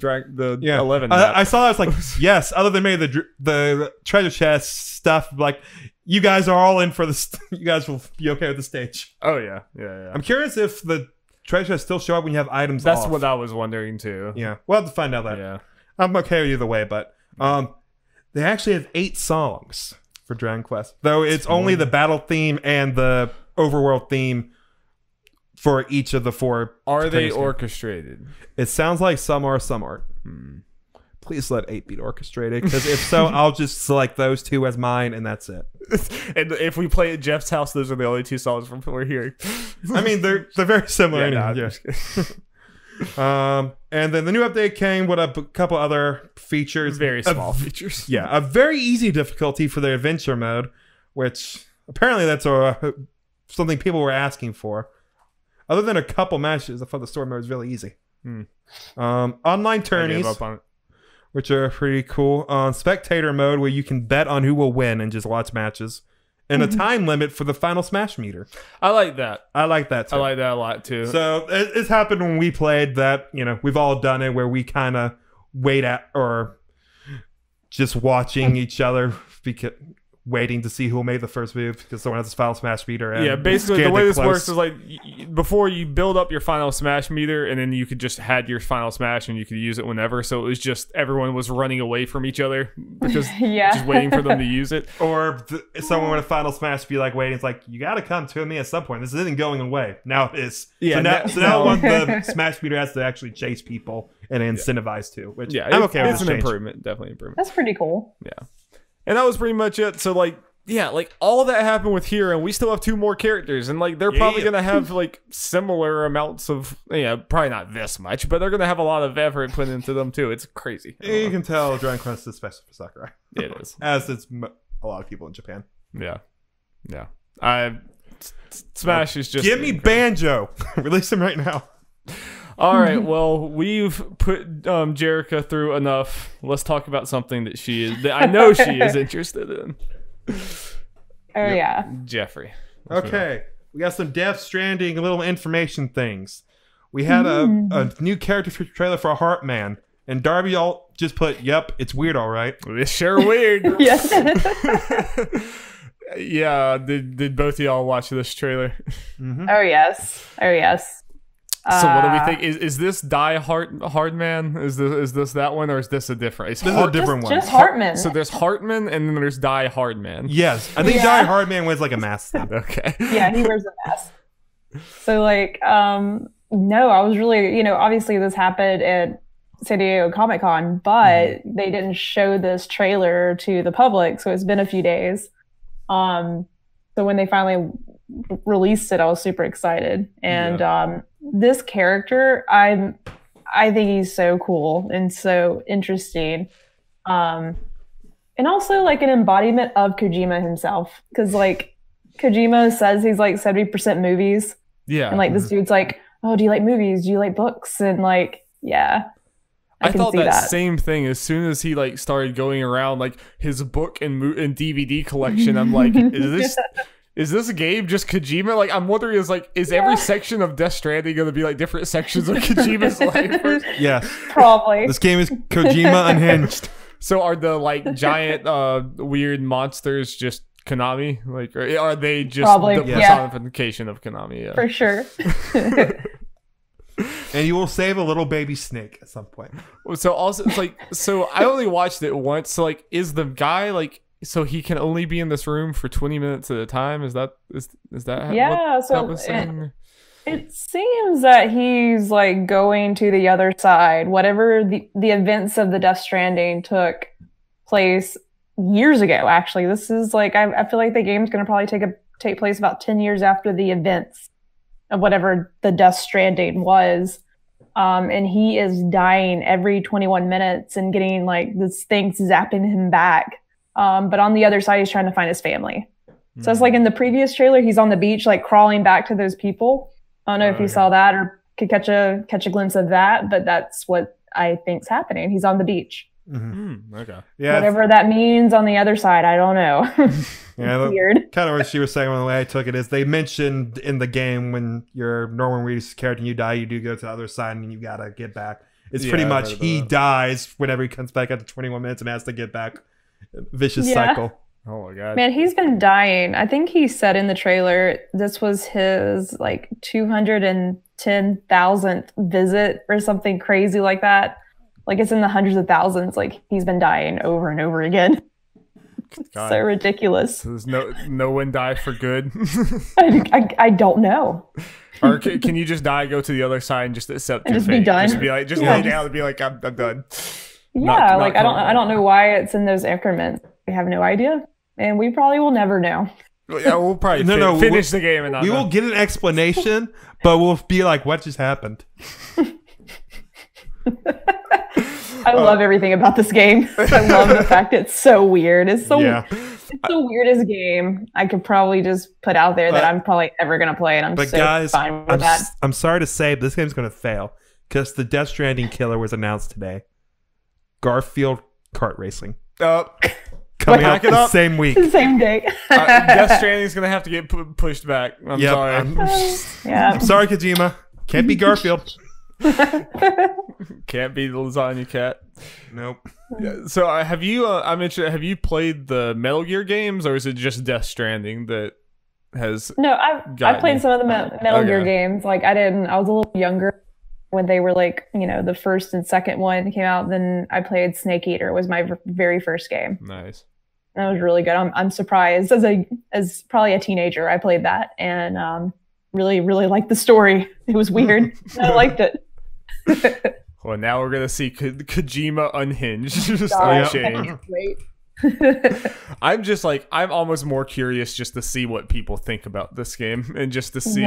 11 map. I saw that. It's like yes, other than maybe the treasure chest stuff, like you guys are all in for this. You guys will be okay with the stage. Oh yeah. I'm curious if the treasure chests still show up when you have items That's off. what I was wondering too. Yeah, we'll have to find out that. Yeah. I'm okay either way, but they actually have 8 songs for Dragon Quest, though it's only the battle theme and the overworld theme for each of the 4. Are they orchestrated? It sounds like some are, some aren't. Please let 8 be orchestrated, because if so, I'll just select those 2 as mine, and that's it. And if we play at Jeff's house, those are the only 2 songs from we're hearing. I mean, they're very similar. And then the new update came with a couple other features. Very small features. Yeah, a very easy difficulty for the adventure mode, which apparently that's something people were asking for. Other than a couple matches, I thought the story mode was really easy. Online tourneys, which are pretty cool. Spectator mode, where you can bet on who will win and just watch matches. And a time limit for the final smash meter. I like that. I like that too. I like that a lot too. So it's happened when we played that, we've all done it, where we kind of wait at or just watching each other, waiting to see who will make the first move because someone has his final smash meter. And yeah, basically the way this works is like before you build up your final smash meter, and then you could just had your final smash and you could use it whenever. So it was just everyone was running away from each other because just waiting for them to use it. Or someone with a final smash be like waiting. It's like, you got to come to me at some point. This isn't going away. Now it is. Yeah. So now the smash meter has to actually chase people and incentivize to. Which I'm okay with. It's an improvement. Definitely improvement. That's pretty cool. Yeah. And that was pretty much it. So, like, all that happened with here, and we still have 2 more characters, and, like, they're probably going to have, like, similar amounts of, probably not this much, but they're going to have a lot of effort put into them, too. It's crazy. You can tell Dragon Quest is special for Sakurai. It is. As it's a lot of people in Japan. Yeah. Smash is just... Give me Banjo! Release him right now. All right, well, we've put Jerica through enough. Let's talk about something that I know she is interested in. Yeah. Jeffrey. Okay, we got some Death Stranding little information things. We had a new character trailer for Heartman, and Darby all just put, "Yep, it's weird, all right." It's sure weird. Yeah. Did both of y'all watch this trailer? Oh yes. So what do we think? Is this Die Hard Man? Is this that one, or is this a different? This is a different one. Just Hartman. So there's Hartman, and then there's Die Hard Man. Yes, I think Die Hard Man wears like a mask. Okay. Yeah, he wears a mask. So like, no, I was really, obviously this happened at San Diego Comic-Con, but they didn't show this trailer to the public, so it's been a few days. So when they finally released it, I was super excited, and this character, I think he's so cool and so interesting, and also like an embodiment of Kojima himself, because like Kojima says he's like 70% movies, and like this dude's like, oh, do you like movies? Do you like books? And like, I thought that same thing as soon as he like started going around like his book and DVD collection. I'm like, is this game just Kojima? Like, I'm wondering, is every section of Death Stranding going to be like different sections of Kojima's life? Yeah, probably. This game is Kojima unhinged. So are the like giant weird monsters just Konami? Like, or are they just the personification of Konami? Yeah. For sure. And you will save a little baby snake at some point. So also, it's like, so I only watched it once. So like, is the guy like, so he can only be in this room for 20 minutes at a time? Is that yeah? So it seems that he's like going to the other side. Whatever the events of the Death Stranding took place years ago. Actually, this is like, I feel like the game's going to probably take place about 10 years after the events of whatever the Death Stranding was. And he is dying every 21 minutes and getting like this thing zapping him back. But on the other side, he's trying to find his family. So it's like in the previous trailer, he's on the beach, like crawling back to those people. I don't know if you saw that or could catch a glimpse of that, but that's what I think's happening. He's on the beach. Okay. Yeah, Whatever that means on the other side, I don't know. yeah, Weird. kind of what she was saying. The way I took it is they mentioned in the game when your Norman Reedus character and you die, you do go to the other side and you gotta get back. It's pretty much he dies whenever he comes back after 21 minutes and has to get back. Vicious cycle. Oh my god. Man, he's been dying. I think he said in the trailer this was his like 210,000th visit or something crazy like that. Like it's in the hundreds of thousands. Like he's been dying over and over again. So ridiculous. So there's no one die for good. I don't know. Or can you just die, go to the other side, and just accept And your just be fate? done? Just be like, lay down and be like, I'm done. Yeah, Not I don't know why it's in those increments. I have no idea, and we probably will never know. Yeah, we'll probably finish the game and not we will get an explanation, but we'll be like, what just happened? I love everything about this game. I love the fact it's so weird. It's the weirdest game I could probably just put out there that I'm probably ever going to play, and I'm so guys, fine with that. I'm sorry to say, but this game's going to fail because the Death Stranding killer was announced today. Garfield kart racing. Coming out the same week. Same day. Death Stranding is going to have to get pushed back. I'm sorry. I'm sorry, Kojima. Can't be Garfield. Can't be the lasagna cat. Nope. Yeah, so have you? I'm interested. Have you played the Metal Gear games, or is it just Death Stranding that has? No, I played some of the Metal Gear games. Like I was a little younger when they were like, the first and second one came out. Then I played Snake Eater. Was my very first game. Nice. That was really good. I'm surprised as probably a teenager. I played that and really liked the story. It was weird. I liked it. Well, now we're gonna see Kojima unhinged. Just God, unchained. I can't wait. I'm almost more curious just to see what people think about this game and just to see,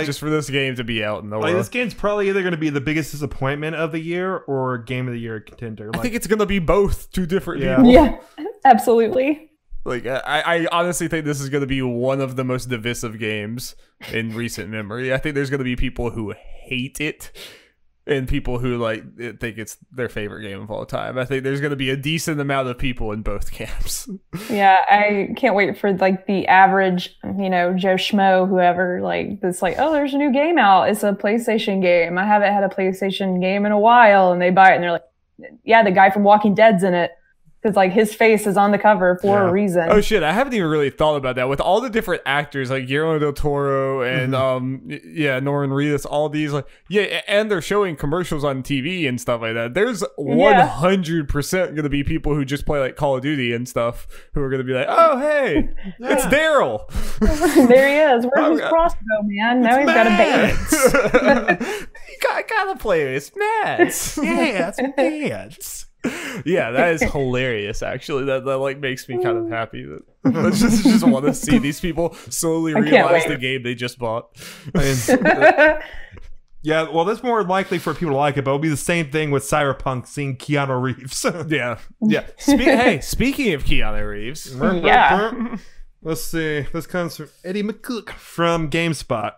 just for this game to be out in the world. This game's probably either going to be the biggest disappointment of the year or Game of the Year contender. I think it's going to be both. Two different people. Yeah, absolutely. Like I honestly think this is going to be one of the most divisive games in recent memory. I think there's going to be people who hate it and people who think it's their favorite game of all time. I think there's going to be a decent amount of people in both camps. Yeah, I can't wait for the average, Joe Schmo, whoever, that's like, oh, there's a new game out. It's a PlayStation game. I haven't had a PlayStation game in a while, and they buy it and they're like, yeah, the guy from Walking Dead's in it. Because his face is on the cover for a reason. Oh shit! I haven't even really thought about that. With all the different actors like Guillermo del Toro and Norman Reedus, all these and they're showing commercials on TV and stuff like that. There's 100% going to be people who just play Call of Duty and stuff who are going to be like, oh hey, it's Daryl. There he is. Where's his crossbow, man? Now he's got a bait. You gotta play this, Mads. Yeah, it's Mads. Yeah, that is hilarious. Actually, that makes me kind of happy. That I just want to see these people slowly realize the game they just bought. Yeah, well, that's more likely for people to like it, but it'll be the same thing with Cyberpunk seeing Keanu Reeves. yeah. Speaking of Keanu Reeves, let's see. This comes from Eddie McCook from GameSpot.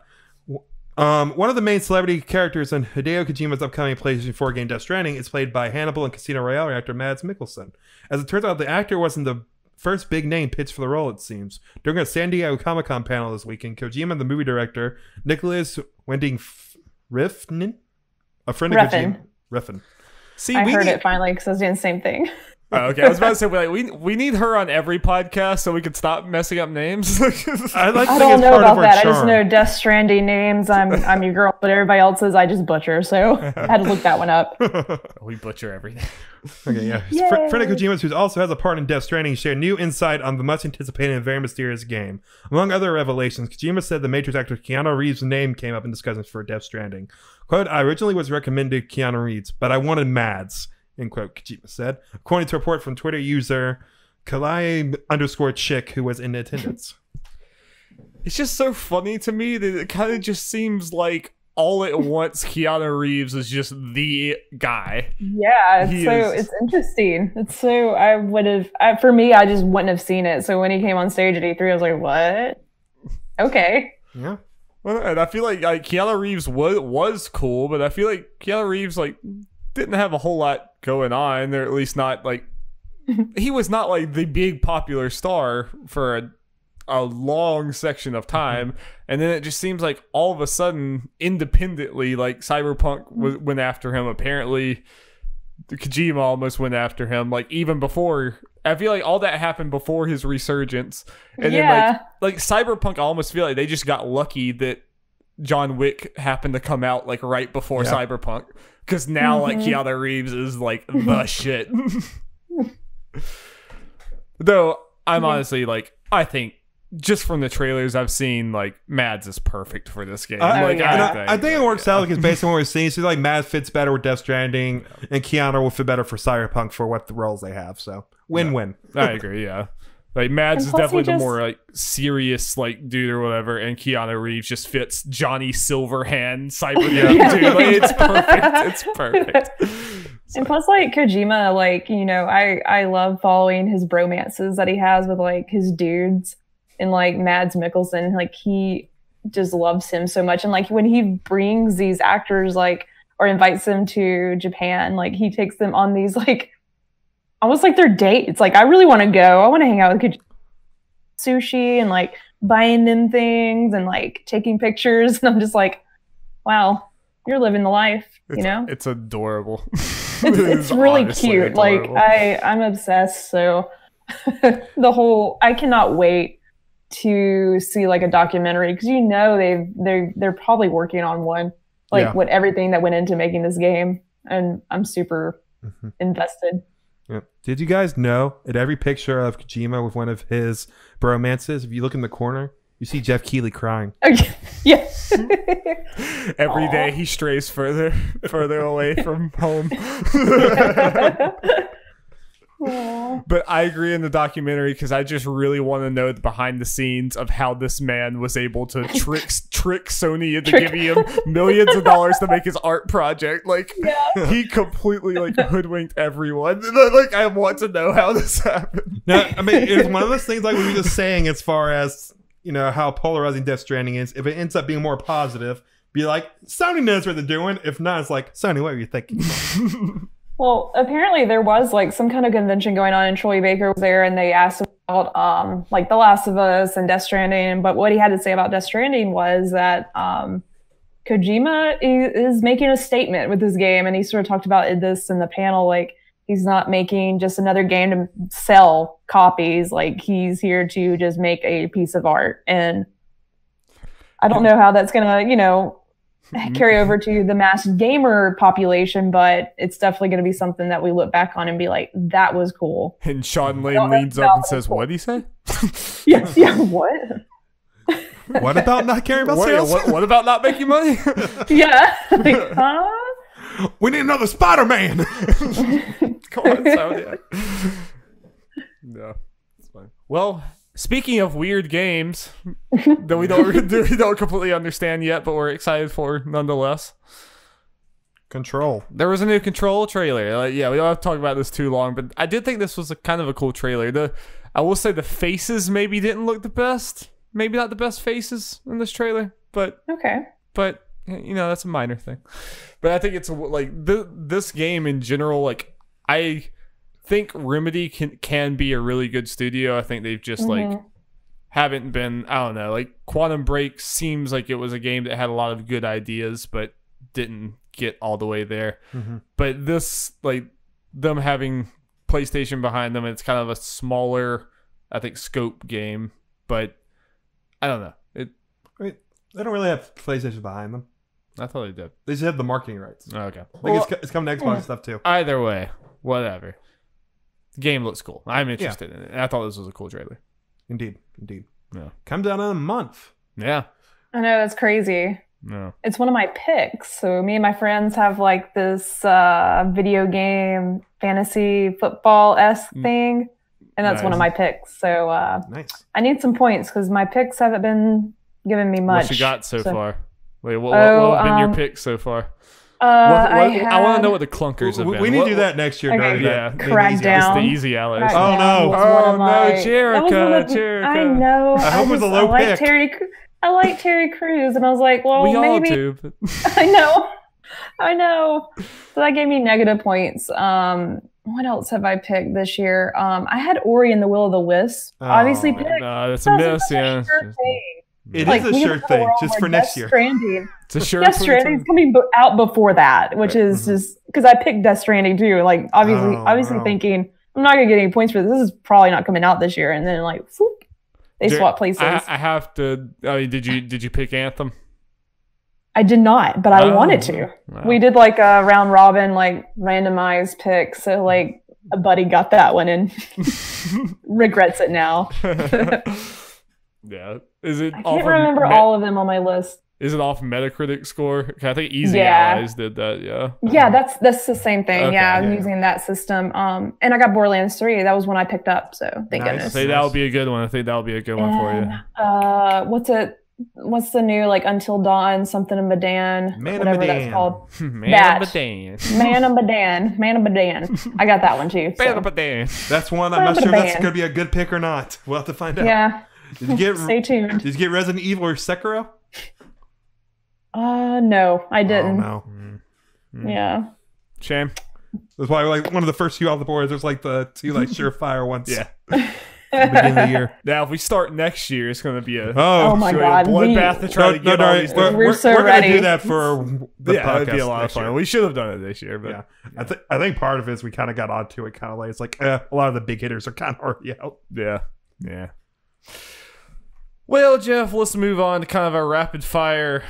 One of the main celebrity characters in Hideo Kojima's upcoming PlayStation 4 game Death Stranding is played by Hannibal and Casino Royale actor Mads Mikkelsen. As it turns out, the actor wasn't the first big name pitched for the role, it seems. During a San Diego Comic-Con panel this weekend, Kojima and the movie director Nicholas Winding Refn, a friend of Kojima. Refn. See, I heard it finally because I was doing the same thing. Oh, okay, I was about to say we need her on every podcast so we could stop messing up names. I don't know about that. I just know Death Stranding names. I'm your girl, but everybody else's I just butcher. So I had to look that one up. We butcher everything. Okay, yeah. Friend of Kojima's, who also has a part in Death Stranding, shared new insight on the much anticipated and very mysterious game. Among other revelations, Kojima said the Matrix actor Keanu Reeves' name came up in discussions for Death Stranding. Quote, I originally was recommended Keanu Reeves, but I wanted Mads. End quote, Kojima said, according to a report from Twitter user Kalai_chick, who was in attendance. It's just so funny to me that it kind of just seems like all at once Keanu Reeves is just the guy. Yeah, it's interesting. It's so for me, I just wouldn't have seen it. So when he came on stage at E3, I was like, what? Okay. Yeah. Well, and I feel like Keanu Reeves was cool, but I feel like Keanu Reeves didn't have a whole lot going on, or at least not like he was not like the big popular star for a long section of time, and then it just seems like all of a sudden, independently, like Cyberpunk went after him. Apparently, Kojima almost went after him. Like even before, I feel like all that happened before his resurgence, and then like Cyberpunk, I almost feel like they just got lucky that John Wick happened to come out like right before Cyberpunk, because now like Keanu Reeves is like the shit. Though I'm honestly like, I think just from the trailers I've seen, like Mads is perfect for this game. I think it works out because based on what we're seeing, so like Mads fits better with Death Stranding, and Keanu will fit better for Cyberpunk for what the roles they have. So win-win. I agree. Yeah, like Mads is definitely the more like serious like dude or whatever, and Keanu Reeves just fits Johnny Silverhand Cyberpunk dude. Like, it's perfect. It's perfect. And plus, like Kojima, like I love following his bromances that he has with like his dudes. And like Mads Mikkelsen, like he just loves him so much. And like when he brings these actors like or invites them to Japan, like he takes them on these like almost like their dates. Like I really want to go. I want to hang out with sushi and like buying them things and like taking pictures. And I'm just like, wow, you're living the life, It's adorable. It's really cute. Adorable. Like I'm obsessed. So I cannot wait to see like a documentary, because they're probably working on one, like with everything that went into making this game, and I'm super invested. Yeah. Did you guys know at every picture of Kojima with one of his bromances, if you look in the corner, you see Jeff Keighley crying? Yeah. Every day he strays further away from home. But I agree in the documentary, because I just really want to know the behind the scenes of how this man was able to trick Sony into giving him millions of dollars to make his art project. Like he completely like hoodwinked everyone. Like I want to know how this happened. Now, I mean, it's one of those things like we were just saying as far as how polarizing Death Stranding is. If it ends up being more positive, be like, Sony knows what they're doing. If not, it's like, Sony, what are you thinking? Well, apparently there was like some kind of convention going on, and Troy Baker was there, and they asked him about like The Last of Us and Death Stranding. But what he had to say about Death Stranding was that Kojima is making a statement with this game, and he sort of talked about this in the panel. Like he's not making just another game to sell copies. Like he's here to just make a piece of art, and I don't know how that's gonna carry over to the mass gamer population, but it's definitely going to be something that we look back on and be like, that was cool. And Sean Lane leans up and says, "What did he say?" Yeah, what? What about not caring about sales? What about not making money? Yeah. Like, huh? We need another Spider-Man. Come on, Sony. No, it's fine. Well, speaking of weird games that we don't completely understand yet, but we're excited for nonetheless. Control. There was a new Control trailer. We don't have to talk about this too long, but I did think this was kind of a cool trailer. I will say the faces maybe didn't look the best. Maybe not the best faces in this trailer, but okay. But that's a minor thing. But I think it's like this game in general. Like I think Remedy can be a really good studio. I think they've just like haven't been, I don't know, like Quantum Break seems like it was a game that had a lot of good ideas but didn't get all the way there. But this, like them having PlayStation behind them, it's kind of a smaller, I think, scope game, but I don't know. They don't really have PlayStation behind them. I thought they did. They just have the marketing rights. Oh, okay. Like it's coming to Xbox stuff too. Either way, whatever. The game looks cool. I'm interested in it. And I thought this was a cool trailer. Indeed. Yeah. Comes out in a month. Yeah. I know, that's crazy. Yeah. It's one of my picks. So me and my friends have like this video game fantasy football-esque thing. And that's one of my picks. So nice. I need some points because my picks haven't been giving me much. What you got so far? Wait, what have been your picks so far? I want to know what the clunkers have been. We need to do that next year. Okay, yeah. Crackdown. It's the easy allies. Oh no! Jerica. I know. I hope it was a low pick. I like Terry Crews, and I was like, well, we maybe. all do. But... I know. I know. So that gave me negative points. What else have I picked this year? I had Ori and the Will of the Wisp. Obviously picked. No, that's a miss, yeah. It is a sure thing, just for next year. Stranding. It's a sure Death Stranding's coming out before that, which is just because I picked Death Stranding too. Like obviously thinking I'm not gonna get any points for this. This is probably not coming out this year, and then like whoop, they swap places. I have to. I mean, did you pick Anthem? I did not, but I wanted to. Wow. We did like a round robin, like randomized pick. So like a buddy got that one and regrets it now. Yeah. Is it? I can't remember all of them on my list. Is it off Metacritic score? I think Easy Allies did that. Yeah. Yeah, that's the same thing. Okay, yeah, I'm using that system. And I got Borderlands 3. That was one I picked up. So thank goodness. I think that would be a good one. I think that would be a good one for you. What's the new like Until Dawn something of Medan, whatever that's called? Man of Medan. I got that one too. So. That's one I'm not sure that's going to be a good pick or not. We'll have to find out. Yeah. Stay tuned. Did you get Resident Evil or Sekiro? No, I didn't. Oh, no. Yeah. Shame. That's why like one of the first few off the board. There's like the two like surefire ones. Yeah. Beginning of the year. Now, if we start next year, it's going to be a my god, bloodbath to try to get all these. We're so ready. We're going to do that for the podcast. It'd be a lot of fun. Year. We should have done it this year, but yeah. I think part of it is we kind of got onto it kind of late. It's like a lot of the big hitters are kind of already out. Yeah. Well, Jeff, let's move on to kind of a rapid fire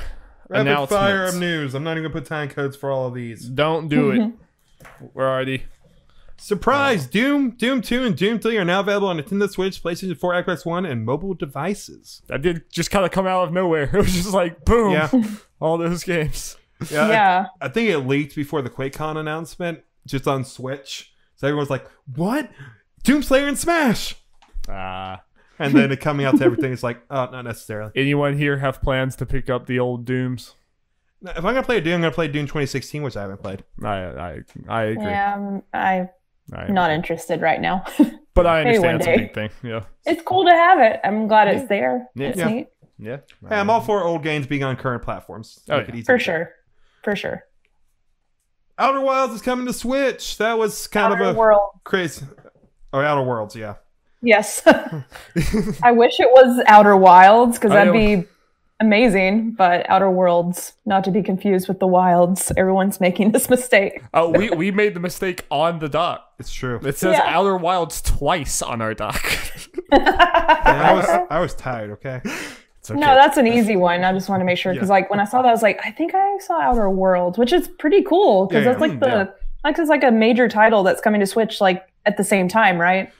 announcements. Of news. I'm not even going to put time codes for all of these. Don't do it. Where are they? Surprise! Doom 2, and Doom 3 are now available on Nintendo Switch, PlayStation 4, Xbox One, and mobile devices. That did just kind of come out of nowhere. It was just like, boom, all those games. Yeah. I think it leaked before the QuakeCon announcement, just on Switch. So everyone's like, what? Doom Slayer and Smash! And then it coming out to everything, it's like, oh, not necessarily. Anyone here have plans to pick up the old Dooms? If I'm going to play a Doom, I'm going to play Doom 2016, which I haven't played. I agree. Yeah, I'm not interested right now. But I understand it's a big thing. Yeah, it's cool to have it. I'm glad it's there. It's neat. Yeah. Hey, I'm all for old games being on current platforms. For sure. Outer Wilds is coming to Switch. That was kind of a crazy. Oh, Outer Worlds, yeah. Yes. I wish it was Outer Wilds because that'd be amazing, but Outer Worlds, not to be confused with the Wilds. Everyone's making this mistake. Oh, we made the mistake on the dock. It's true. It says Outer Wilds twice on our dock. I was tired, okay? It's okay? No, that's an easy one. I just want to make sure because like when I saw that, I was like, I think I saw Outer Worlds, which is pretty cool because that's like it's like a major title that's coming to Switch like at the same time, right?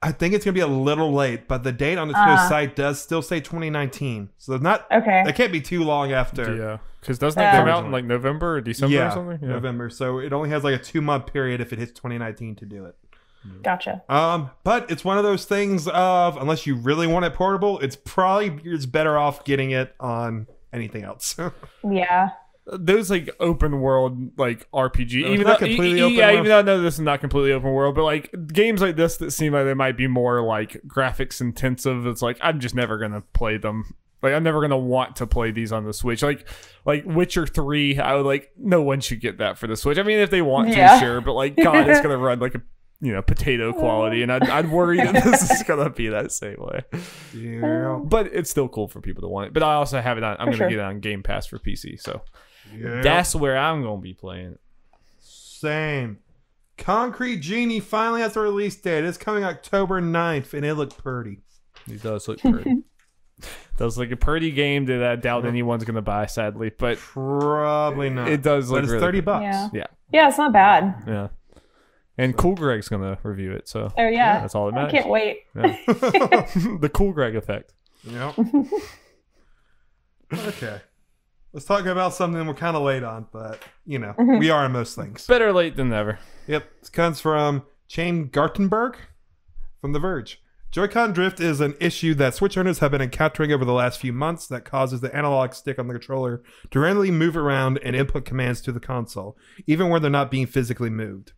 I think it's going to be a little late, but the date on the Nintendo site does still say 2019. So it's not it can't be too long after. Yeah. Because doesn't it come out in like November or December or something? Yeah, November. So it only has like a 2-month period if it hits 2019 to do it. Gotcha. But it's one of those things of unless you really want it portable, it's better off getting it on anything else. Yeah. Those like open world like RPG, even though even though I know this is not completely open world, but like games like this that seem like they might be more like graphics intensive. It's like I'm just never gonna play them. Like I'm never gonna want to play these on the Switch. Like Witcher 3, I would like no one should get that for the Switch. I mean, if they want to, sure, but like God, it's gonna run like a potato quality, and I'd worry that this is gonna be that same way. Yeah, but it's still cool for people to want it. But I also have it on. I'm gonna get it on Game Pass for PC, so. Yeah. That's where I'm going to be playing it. Same. Concrete Genie finally has a release date. It's coming October 9th, and it looked pretty. It does look pretty. Does like a pretty game that I doubt anyone's going to buy, sadly. But probably not. It does look but it's really $30. Yeah, it's not bad. Yeah. And Cool Greg's going to review it. So that's all that matters. I can't wait. Yeah. The Cool Greg effect. Yep. Okay. Let's talk about something we're kind of late on, but, we are in most things. Better late than never. Yep. This comes from Chaim Gartenberg from The Verge. Joy-Con drift is an issue that Switch owners have been encountering over the last few months that causes the analog stick on the controller to randomly move around and input commands to the console, even when they're not being physically moved.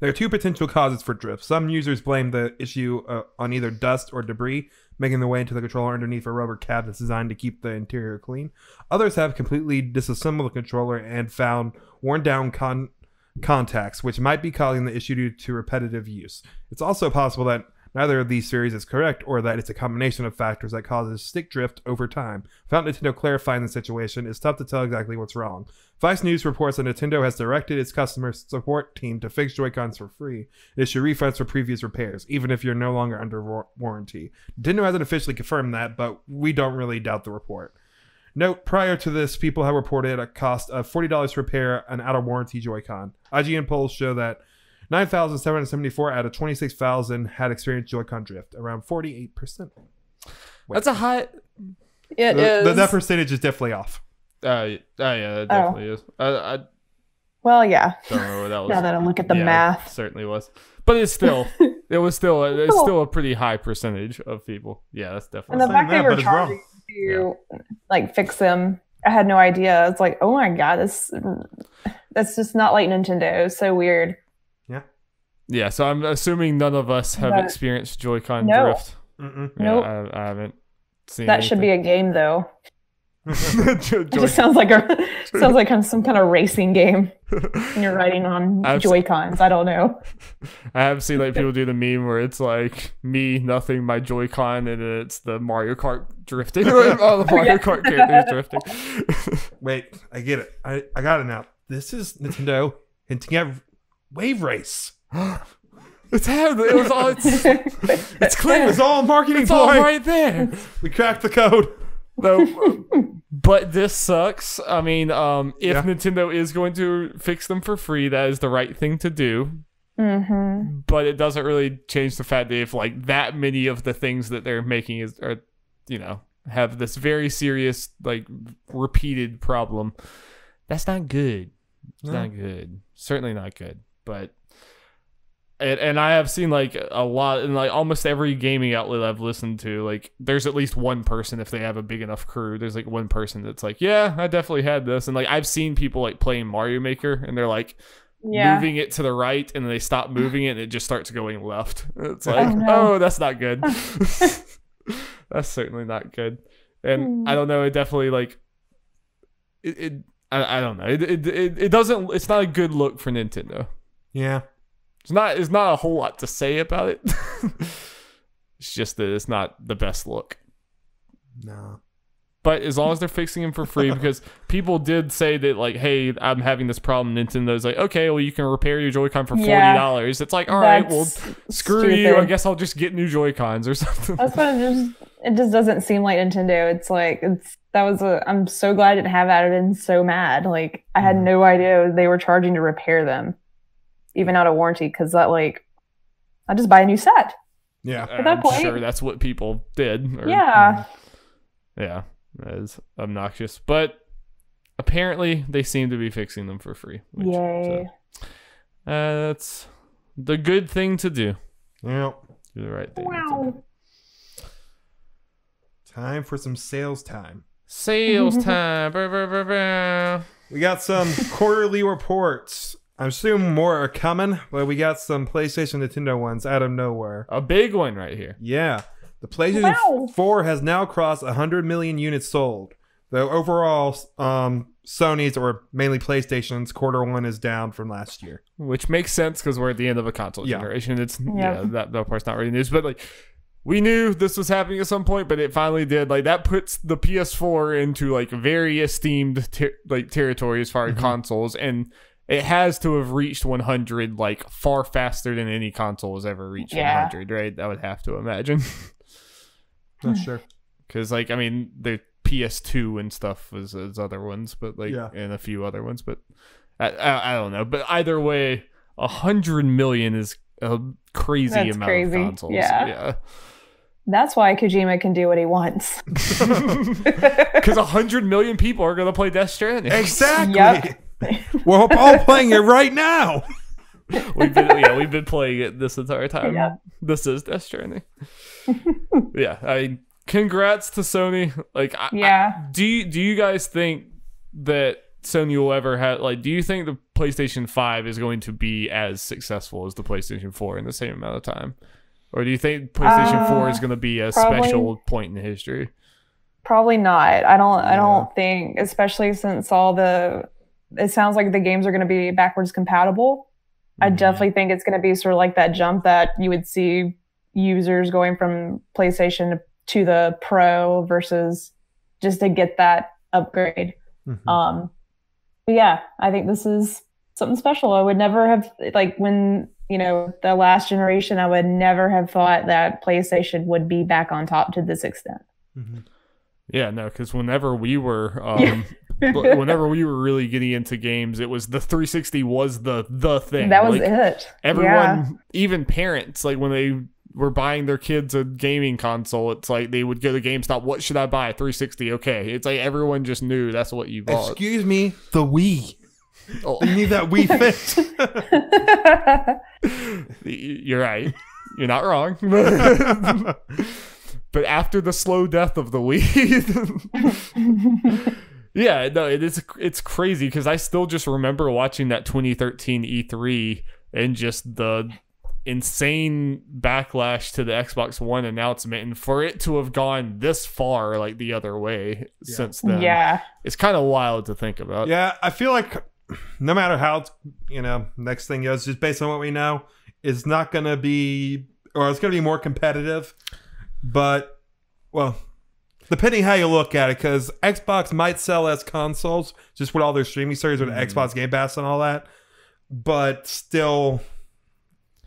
There are two potential causes for drift. Some users blame the issue on either dust or debris making their way into the controller underneath a rubber cap that's designed to keep the interior clean. Others have completely disassembled the controller and found worn down contacts, which might be causing the issue due to repetitive use. It's also possible that neither of these theories is correct, or that it's a combination of factors that causes stick drift over time. Without Nintendo clarifying the situation, it's tough to tell exactly what's wrong. Vice News reports that Nintendo has directed its customer support team to fix Joy-Cons for free and issue refunds for previous repairs, even if you're no longer under warranty. Nintendo hasn't officially confirmed that, but we don't really doubt the report. Note, prior to this, people have reported a cost of $40 to repair an out-of-warranty Joy-Con. IGN polls show that 9,774 out of 26,000 had experienced Joy-Con drift, around 48%. That's a high... It is. That percentage is definitely off. Yeah, it definitely is. I Well, yeah. don't know where that was. Now that I look at the math. It certainly was. But it's still, it's still a pretty high percentage of people. Yeah, that's definitely. And the fact they were charging to like fix them, I had no idea. It's like, oh my god, that's just not like Nintendo. It's so weird. Yeah. Yeah, so I'm assuming none of us have experienced Joy-Con drift. Mm-mm. Yeah, Nope. I haven't seen. That should be a game, though. It Joy- just sounds like some kind of racing game. And you're riding on Joy-Cons. I don't know. I have seen like people do the meme where it's like me, nothing, my Joy-Con, and it's the Mario Kart drifting. All the Mario Kart characters drifting. Wait, I get it. I got it now. This is Nintendo hinting at Wave Race. It's clear. It's all a marketing It's ploy. all right there. We cracked the code. But this sucks. I mean, if Nintendo is going to fix them for free, that is the right thing to do. Mm-hmm. But it doesn't really change the fact that if like that many of the things that they're making have this very serious like repeated problem, that's not good. It's not good. Certainly not good. But and I have seen like a lot in like almost every gaming outlet I've listened to, like there's at least one person, if they have a big enough crew, there's like one person that's like, yeah, I definitely had this. And like I've seen people like playing Mario Maker and they're like moving it to the right and then they stop moving it and it just starts going left. It's like, oh, that's not good. That's certainly not good. And I don't know, it definitely like I don't know. It doesn't, it's not a good look for Nintendo. Yeah. It's not a whole lot to say about it. It's just that it's not the best look. No. But as long as they're fixing them for free, because people did say that like, hey, I'm having this problem. Nintendo's like, okay, well you can repair your Joy-Con for $40. It's like, all right, well screw you. I guess I'll just get new Joy-Cons or something. That's what it just doesn't seem like Nintendo. It's like I'm so glad I didn't have that. I've been so mad. Like I had no idea they were charging to repair them, even out of warranty, because that like I just buy a new set. Yeah. At that point, I'm sure that's what people did. Yeah. That is obnoxious. But apparently they seem to be fixing them for free. Yay. That's the good thing to do. Yep. Do the right thing. Wow. Time for some sales time. Sales time. Brr, brr, brr, brr. We got some quarterly reports. I'm assuming more are coming, but we got some PlayStation Nintendo ones out of nowhere. A big one right here. Yeah. The PlayStation 4 has now crossed 100 million units sold. Though overall, Sony's, or mainly PlayStation's, quarter one is down from last year. Which makes sense because we're at the end of a console generation. It's that part's not really news. But like we knew this was happening at some point, but it finally did. Like that puts the PS4 into like very esteemed territory as far as consoles, and it has to have reached 100 like far faster than any console has ever reached 100, right? I would have to imagine. Not sure. Because like I mean the PS2 and stuff was other ones, but like and a few other ones, but I don't know. But either way, 100 million is a crazy amount of consoles. Yeah. That's why Kojima can do what he wants. Because 100 million people are going to play Death Stranding. Exactly. Yep. We're all playing it right now. We've been playing it this entire time. Yeah. This is Death Stranding. Congrats to Sony. Like, do you guys think that Sony will ever have, like, do you think the PlayStation 5 is going to be as successful as the PlayStation 4 in the same amount of time? Or do you think PlayStation 4 is going to be a special point in history? Probably not. I don't think, especially since it sounds like the games are going to be backwards compatible. I definitely think it's going to be sort of like that jump that you would see users going from PlayStation to the Pro versus just to get that upgrade. But yeah, I think this is something special. I would never have, like, when, the last generation, I would never have thought that PlayStation would be back on top to this extent. Yeah, no, because whenever we were really getting into games, it was the 360 was the thing. That was it. Everyone, even parents, like when they were buying their kids a gaming console, it's like they would go to GameStop. What should I buy? 360. Okay, it's like everyone just knew that's what you bought. Excuse me, the Wii. Oh. They need that Wii Fit. You're right. You're not wrong. But after the slow death of the Wii, yeah, no, it's crazy because I still just remember watching that 2013 E3 and just the insane backlash to the Xbox One announcement, and for it to have gone this far, like, the other way since then. Yeah, it's kind of wild to think about. Yeah, I feel like no matter how next thing goes, just based on what we know, it's not going to be, or it's going to be more competitive. But, well, depending how you look at it, because Xbox might sell as consoles just with all their streaming services with Xbox Game Pass and all that, but still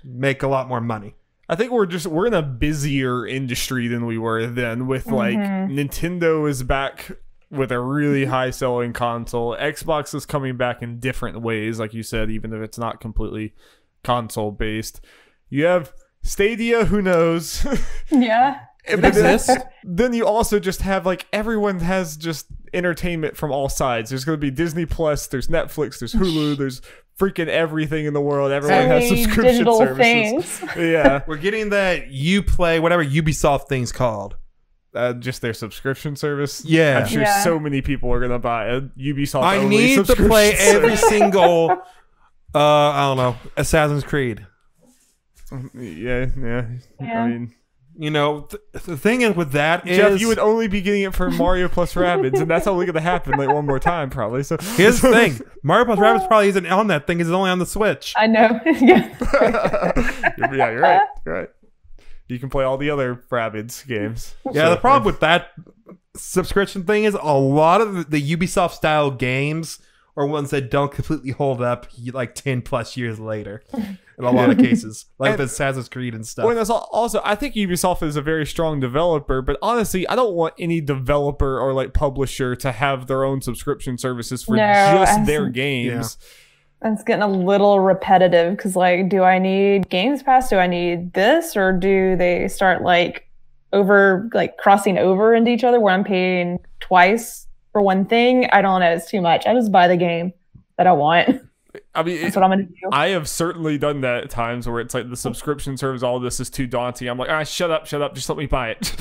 make a lot more money. I think we're in a busier industry than we were then, with like Nintendo is back with a really high selling console. Xbox is coming back in different ways, like you said, even if it's not completely console based. You have Stadia, who knows? Yeah. Then you also just have, like, everyone has just entertainment from all sides. There's going to be Disney Plus, there's Netflix, there's Hulu, there's freaking everything in the world. Everyone has subscription services. Things. Yeah. We're getting that Uplay, whatever Ubisoft thing's called. Just their subscription service. Yeah. I'm sure so many people are going to buy a Ubisoft I only need to play every single, I don't know, Assassin's Creed. Yeah. I mean, the thing is with that is, Jeff, you would only be getting it for Mario plus Rabbids, and that's only going to happen like one more time, probably. So here's the thing: Mario plus Rabbids probably isn't on that thing; it's only on the Switch. I know. Yeah. Yeah, you're right. You're right. You can play all the other Rabbids games. Yeah, so, the problem with that subscription thing is a lot of the Ubisoft style games are ones that don't completely hold up like 10 plus years later. In a lot of cases, like Assassin's Creed and stuff. Well, and also, I think Ubisoft is a very strong developer, but honestly, I don't want any developer or like publisher to have their own subscription services for just their games. Yeah. It's getting a little repetitive because, like, do I need Games Pass? Do I need this, or do they start crossing over into each other where I'm paying twice for one thing? I don't know. It's too much. I just buy the game that I want. I mean, that's what I'm gonna do. I have certainly done that at times where it's like the subscription service, all this is too daunting. I'm like, shut up, just let me buy it.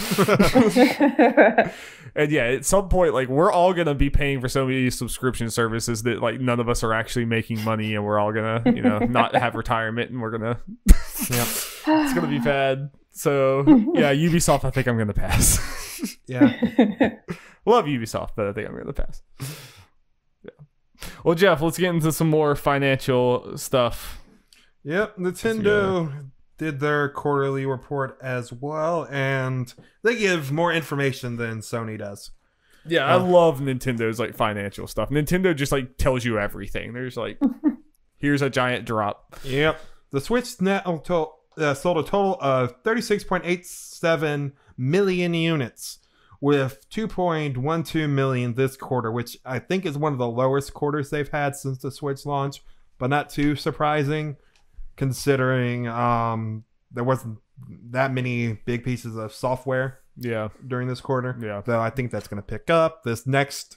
And yeah, at some point, like, we're all gonna be paying for so many subscription services that like none of us are actually making money, and we're all gonna, not have retirement, and we're gonna, it's gonna be bad. So yeah, Ubisoft, I think I'm gonna pass. Yeah, love Ubisoft, but I think I'm gonna pass. Well, Jeff, let's get into some more financial stuff. Yep, Nintendo did their quarterly report as well, and they give more information than Sony does. Yeah, I love Nintendo's like financial stuff. Nintendo just like tells you everything. There's like, here's a giant drop. Yep, the Switch sold a total of 36.87 million units. With 2.12 million this quarter, which I think is one of the lowest quarters they've had since the Switch launch, but not too surprising considering there wasn't that many big pieces of software during this quarter. Yeah. Though I think that's going to pick up this next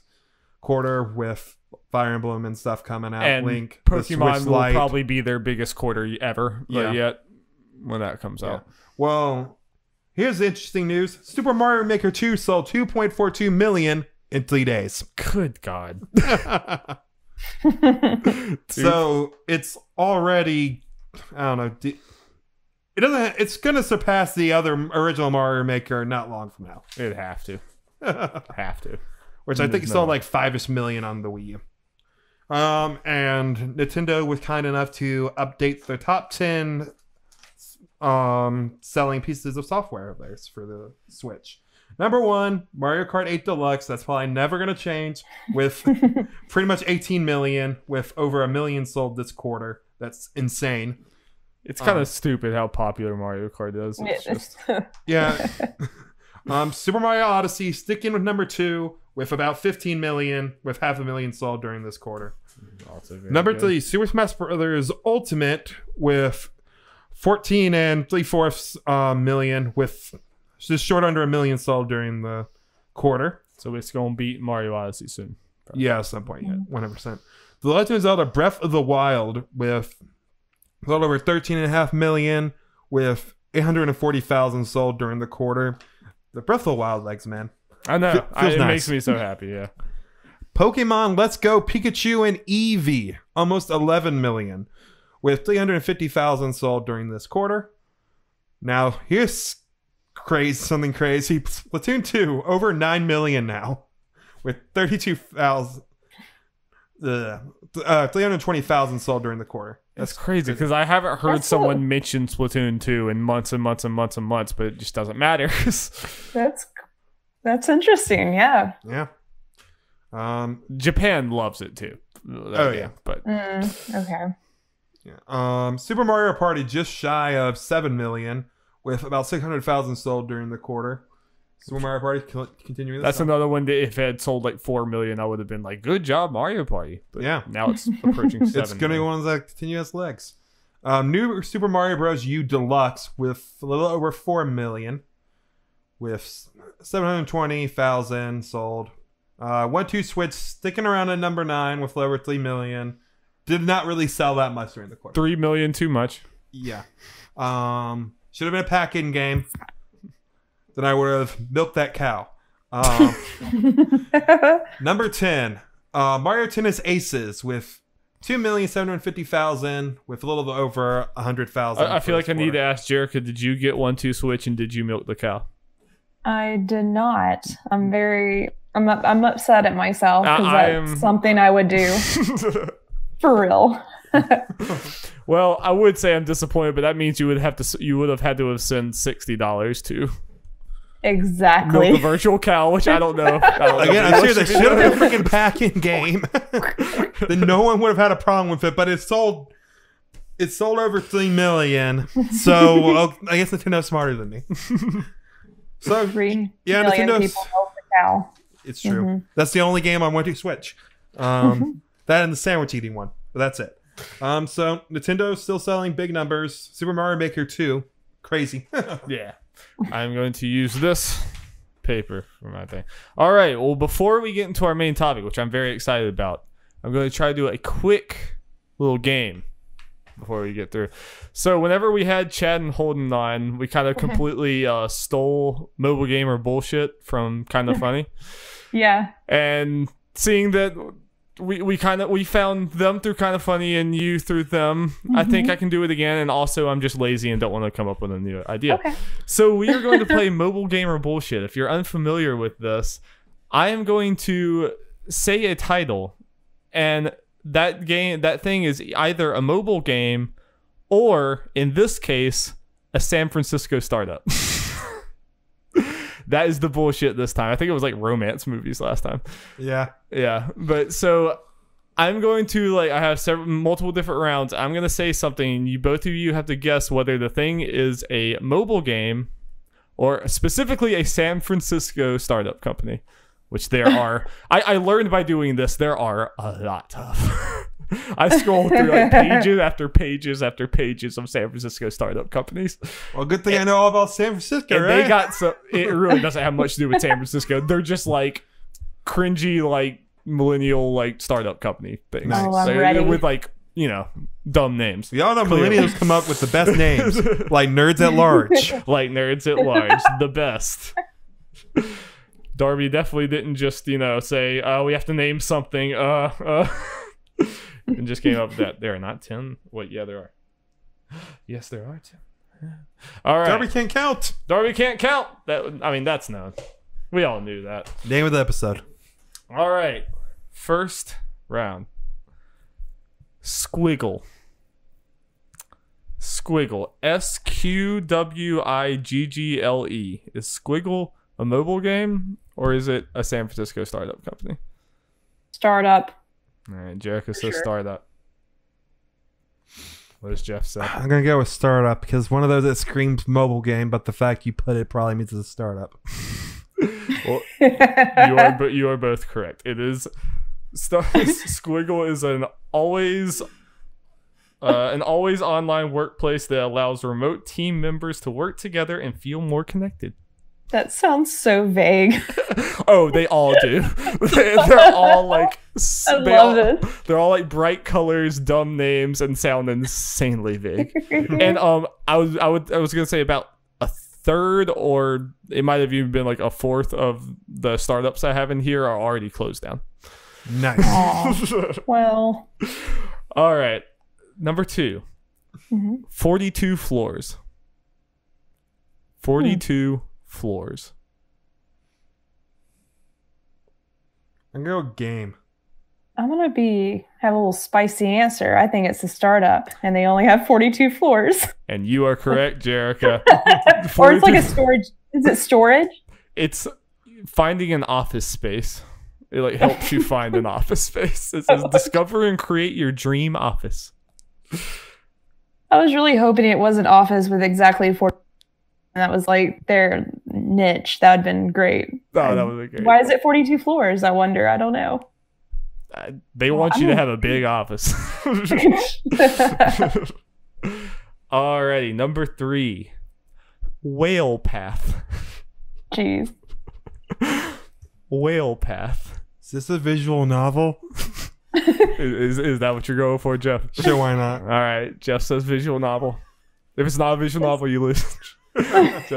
quarter with Fire Emblem and stuff coming out. And Link, Pokemon will probably be their biggest quarter ever. Yet when that comes out. Well, here's the interesting news. Super Mario Maker 2 sold 2.42 million in 3 days. Good God. So it's already, I don't know. It doesn't. It's gonna surpass the other original Mario Maker not long from now. It'd have to. Have to. Which I think sold like 5-ish million on the Wii U. And Nintendo was kind enough to update the top 10 selling pieces of software of theirs for the Switch. Number 1, Mario Kart 8 Deluxe. That's probably never going to change, with pretty much 18 million, with over 1 million sold this quarter. That's insane. It's kind of stupid how popular Mario Kart is. It's just... Yeah. Super Mario Odyssey sticking with number 2 with about 15 million, with 500,000 sold during this quarter. Number 3, Super Smash Bros. Ultimate with 14 and 3/4 million, with just short under 1 million sold during the quarter. So it's going to beat Mario Odyssey soon. Probably. Yeah, at some point, yeah, 100%. The Legend of Zelda Breath of the Wild with a little over 13.5 million, with 840,000 sold during the quarter. The Breath of the Wild legs, man. I know. It nice. Makes me so happy, yeah. Pokemon Let's Go Pikachu and Eevee, almost 11 million, with 350,000 sold during this quarter. Now, here's something crazy. Splatoon 2, over 9 million now, with 320,000 sold during the quarter. That's crazy, because I haven't heard someone mention Splatoon 2 in months and months and months and months, but it just doesn't matter. That's interesting, yeah. Yeah. Japan loves it too. Yeah. But okay. Yeah. Super Mario Party just shy of 7 million, with about 600,000 sold during the quarter. Super Mario Party continuing. That's another one that if it had sold like 4 million, I would have been like, "Good job, Mario Party." But yeah. Now it's approaching 7. It's gonna be one that continuous legs. New Super Mario Bros. U Deluxe with a little over 4 million, with 720,000 sold. 1-2 Switch sticking around at number 9 with over 3 million. Did not really sell that much during the quarter. 3 million too much. Yeah. Should have been a pack-in game. Then I would have milked that cow. Number 10, Mario Tennis Aces with 2,750,000, with a little bit over 100,000. I feel like I need to ask Jerica, did you get 1-2 Switch and did you milk the cow? I did not. I'm upset at myself because that's something I would do. For real. Well, I would say I'm disappointed, but that means you would have had to have sent $60 to exactly milk the virtual cow, which I don't know. Again, I'm sure they should have been a freaking pack-in game. Then no one would have had a problem with it. But it sold over 3 million. So I guess Nintendo's smarter than me. So 3 yeah, million Nintendo's people milk the cow. It's true. Mm-hmm. That's the only game I want to Switch. That and the sandwich eating one. But that's it. So Nintendo's still selling big numbers. Super Mario Maker 2. Crazy. Yeah. I'm going to use this paper for my thing. All right. Well, before we get into our main topic, which I'm very excited about, I'm going to try to do a quick little game before we get through. So whenever we had Chad and Holden on, we kind of completely stole mobile gamer bullshit from Kind of Funny. Yeah. And seeing that we found them through Kind of Funny and you through them, I think I can do it again. And also I'm just lazy and don't want to come up with a new idea. Okay. So we are going to play mobile gamer bullshit. If you're unfamiliar with this, I am going to say a title, and that thing is either a mobile game or, in this case, a San Francisco startup. That is the bullshit this time. I think it was like romance movies last time. Yeah. But so I'm going to I have multiple different rounds. I'm going to say something. Both of you have to guess whether the thing is a mobile game or specifically a San Francisco startup company, which there are. I learned by doing this, there are a lot of. I scrolled through pages after pages after pages of San Francisco startup companies. Well, good thing I know all about San Francisco, and right? They got it really doesn't have much to do with San Francisco. They're just cringy, millennial, startup company things. Nice. Oh, I'm ready. With dumb names. Y'all know millennials come up with the best names, like Nerds at Large. Like Nerds at Large, the best. Darby definitely didn't just, say, we have to name something. And just came up with that. There are not 10. Wait, yeah, there are. Yes, there are 10. Yeah. All right. Darby can't count. Darby can't count. That's known. We all knew that. Name of the episode. All right. First round. Squiggle. Squiggle. SQWIGGLE. Is Squiggle a mobile game or is it a San Francisco startup company? Startup. All right. Jerica says startup. What does Jeff say? I'm going to go with startup because one of those that screams mobile game, but the fact you put it probably means it's a startup. Well, you are both correct. It is. Squiggle is an always online workplace that allows remote team members to work together and feel more connected. That sounds so vague. Oh, they all do. They're all like. I love it. They're all like bright colors, dumb names, and sound insanely vague. And I was gonna say about a third, or it might have even been like a fourth of the startups I have in here are already closed down. Nice. Well. All right. Number 2. 42 floors. 42 floors. I'm going to go game. I'm gonna have a little spicy answer. I think it's a startup, and they only have 42 floors. And you are correct, Jerica. Or it's like a storage. Is it storage? It's finding an office space. It like helps you find an office space. It says discover and create your dream office. I was really hoping it was an office with exactly 4. And that was like their niche. That would have been great. Oh, that was great. Why is it 42 floors? I wonder. I don't know. They want you to have a big office. Alrighty, number 3. Whale Path. Jeez. Whale Path. Is this a visual novel? Is that what you're going for, Jeff? Sure, why not? All right, Jeff says visual novel. If it's not a visual novel, you lose. It's.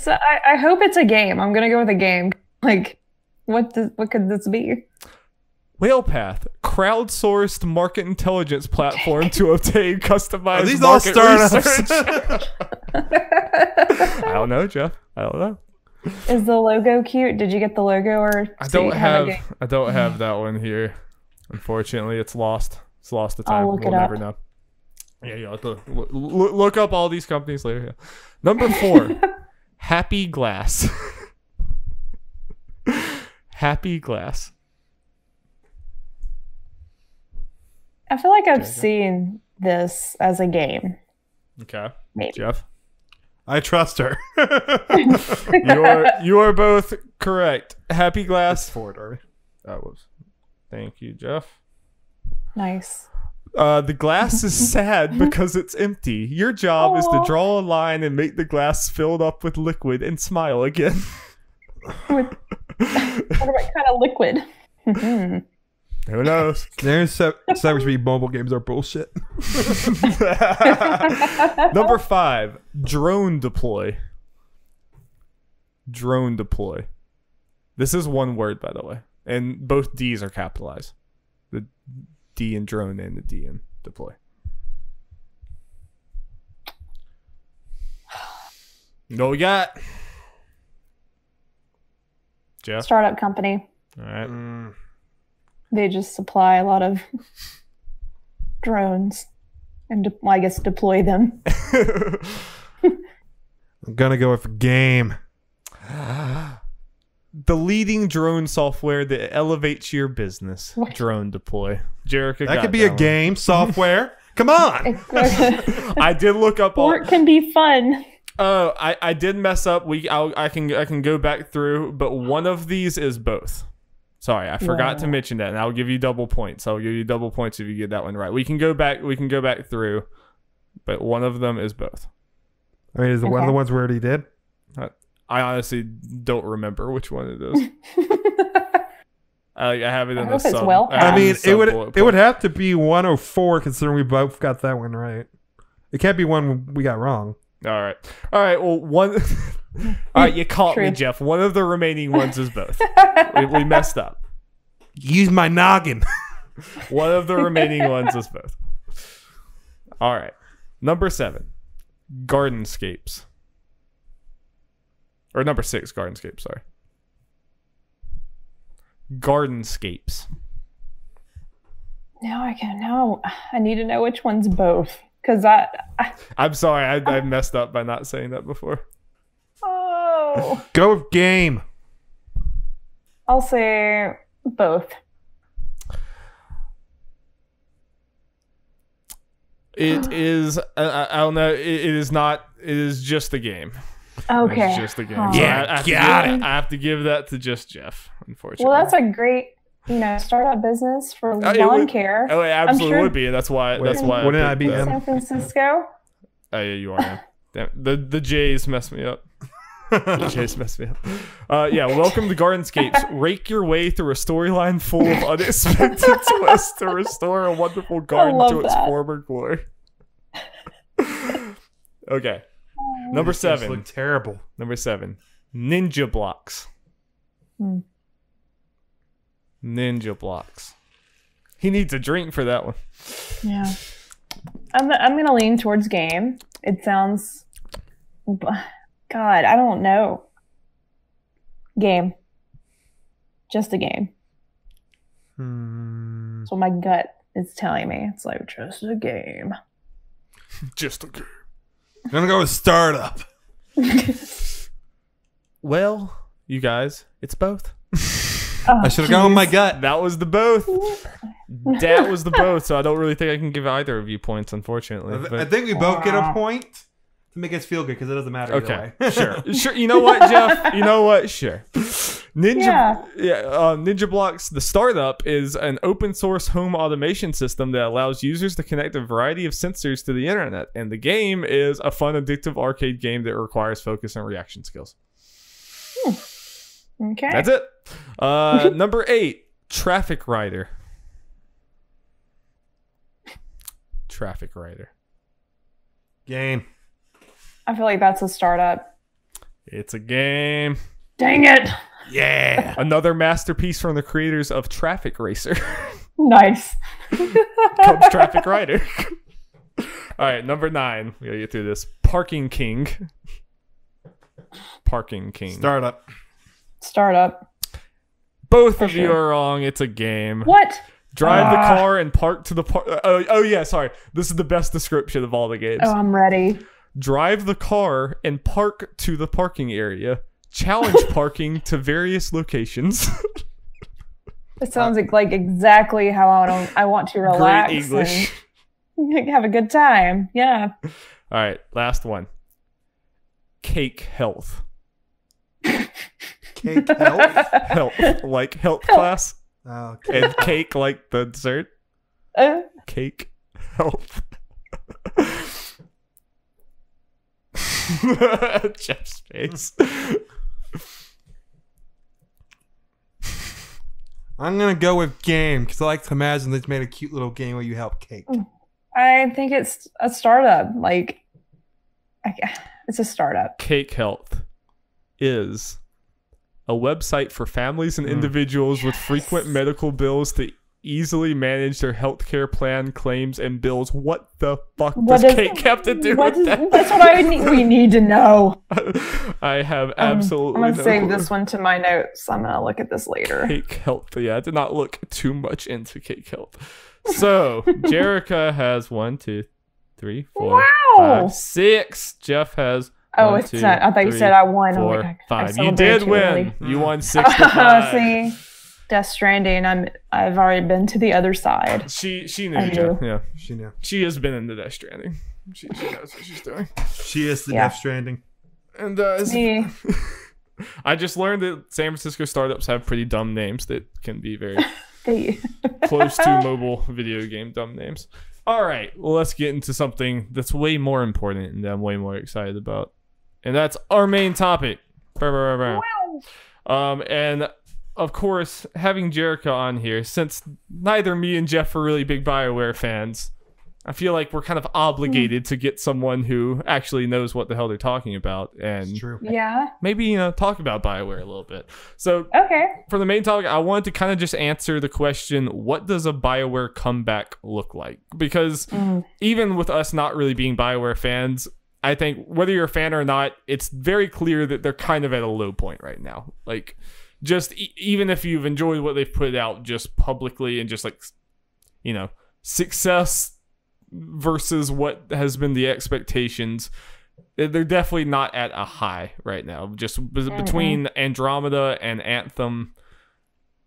I hope it's a game. I'm gonna go with a game. Like, what could this be? Whale Path, crowdsourced market intelligence platform to obtain customized these all market startups? research. I don't know, Jeff. I don't know. Is the logo cute? Did you get the logo or? I don't have that one here. Unfortunately, it's lost. It's lost to time. I'll look we'll it never up. know. Yeah, you have to look up all these companies later. Yeah. Number 4, Happy Glass. Happy Glass. I feel like I've seen this as a game. Okay. Maybe. Jeff? I trust her. You are both correct. Happy Glass. 4, Darby. That was. Thank you, Jeff. Nice. The glass is sad because it's empty. Your job is to draw a line and make the glass filled up with liquid and smile again. What kind of liquid? Who knows? There's cybersecurity mobile games are bullshit. Number 5, drone deploy. Drone deploy. This is one word, by the way, and both D's are capitalized. The D in drone and the D in deploy. You know what we got? Jeff? Startup company. All right. They just supply a lot of drones and I guess deploy them. I'm gonna go with game. The leading drone software that elevates your business. What? Drone deploy. Jerica, That could be a game software. Come on. I did look up all. Sport can be fun. Oh, I did mess up. I can go back through, but one of these is both. Sorry, I forgot to mention that, and I'll give you double points. I'll give you double points if you get that one right. We can go back through, but one of them is both. I mean, is it one of the ones we already did? I honestly don't remember which one it is. I have it in the sub. I mean, it would have to be 104 considering we both got that one right. It can't be one we got wrong. All right. Well, one. All right, you caught me, Jeff. One of the remaining ones is both. we messed up. Use my noggin. One of the remaining ones is both. All right. Number 7, Gardenscapes. Or number 6, Gardenscapes, sorry. Gardenscapes. Now I need to know which one's both. Because I'm sorry, I messed up by not saying that before. Oh. Go with game. I'll say both. It is, I don't know, it is not, it is just a game. Okay. It's just a game. Oh. Yeah, I have to give that to just Jeff, unfortunately. Well, that's a great, startup business for lawn care. Oh, it absolutely would be. And that's why. Wouldn't I be him? San Francisco. Oh, yeah, you are him. Damn, the J's messed me up. The J's messed me up. Yeah, welcome to Gardenscapes. Rake your way through a storyline full of unexpected twists to restore a wonderful garden to its former glory. Okay. Number 7. Look terrible. Number 7. Ninja blocks. Ninja blocks. He needs a drink for that one. Yeah. I'm gonna lean towards game. It sounds. God, I don't know. Game. Just a game. That's what my gut is telling me. It's like, just a game. Just a game. I'm gonna go with startup. Well, you guys, it's both. I should have gone with my gut. That was the both. That was the both. So I don't really think I can give either of you points, unfortunately. I think we both get a point to make us feel good because it doesn't matter either way. Sure. You know what, Jeff? You know what? Sure. Ninja Blocks, the startup, is an open source home automation system that allows users to connect a variety of sensors to the internet. And the game is a fun, addictive arcade game that requires focus and reaction skills. Okay. That's it. Number 8, Traffic Rider. Traffic Rider. Game. I feel like that's a startup. It's a game. Dang it. Yeah. Another masterpiece from the creators of Traffic Racer. Nice. Comes Traffic Rider. All right, number 9. We gotta get through this. Parking King. Parking King. Startup. Both of you are wrong. It's a game. What? Drive the car and park to the park. Oh yeah, sorry. This is the best description of all the games. Oh, I'm ready. Drive the car and park to the parking area. Challenge parking to various locations. It sounds like exactly how I want to relax. Great English. And have a good time. Yeah. All right, last one. Cake Health. Cake health? Health, like health class. Oh, okay. And cake like the dessert. Cake Health. Jeff's face. I'm gonna go with game because I like to imagine they've made a cute little game where you help cake. I think it's a startup. It's a startup. Cake Health is a website for families and individuals with frequent medical bills to easily manage their healthcare plan, claims, and bills. What the fuck does Cake have to do with that? That's what we need to know. I have absolutely I'm going to save this one to my notes. I'm going to look at this later. Cake Health. Yeah, I did not look too much into Cake Health. So, Jerica has 1, 2, 3, 4, 5, 6. Jeff has it's not. I thought you said I won. 4, 5. You did win. You won 6 to 5. See, Death Stranding. I've already been to the other side. She knew. Jeff. Yeah, She knew. she has been in the Death Stranding. She knows what she's doing. She is the Death Stranding. And I just learned that San Francisco startups have pretty dumb names that can be very close to mobile video game dumb names. All right, well, let's get into something that's way more important and that I'm way more excited about. And that's our main topic. And of course, having Jerica on here, since neither me and Jeff are really big Bioware fans, I feel like we're kind of obligated to get someone who actually knows what the hell they're talking about, and True. Yeah. maybe talk about Bioware a little bit. So Okay. for the main topic, I wanted to kind of just answer the question, what does a Bioware comeback look like? Because even with us not really being Bioware fans, I think whether you're a fan or not, it's very clear that they're kind of at a low point right now. Like, just even if you've enjoyed what they've put out just publicly and just like, success versus what has been the expectations, they're definitely not at a high right now. Just between Andromeda and Anthem.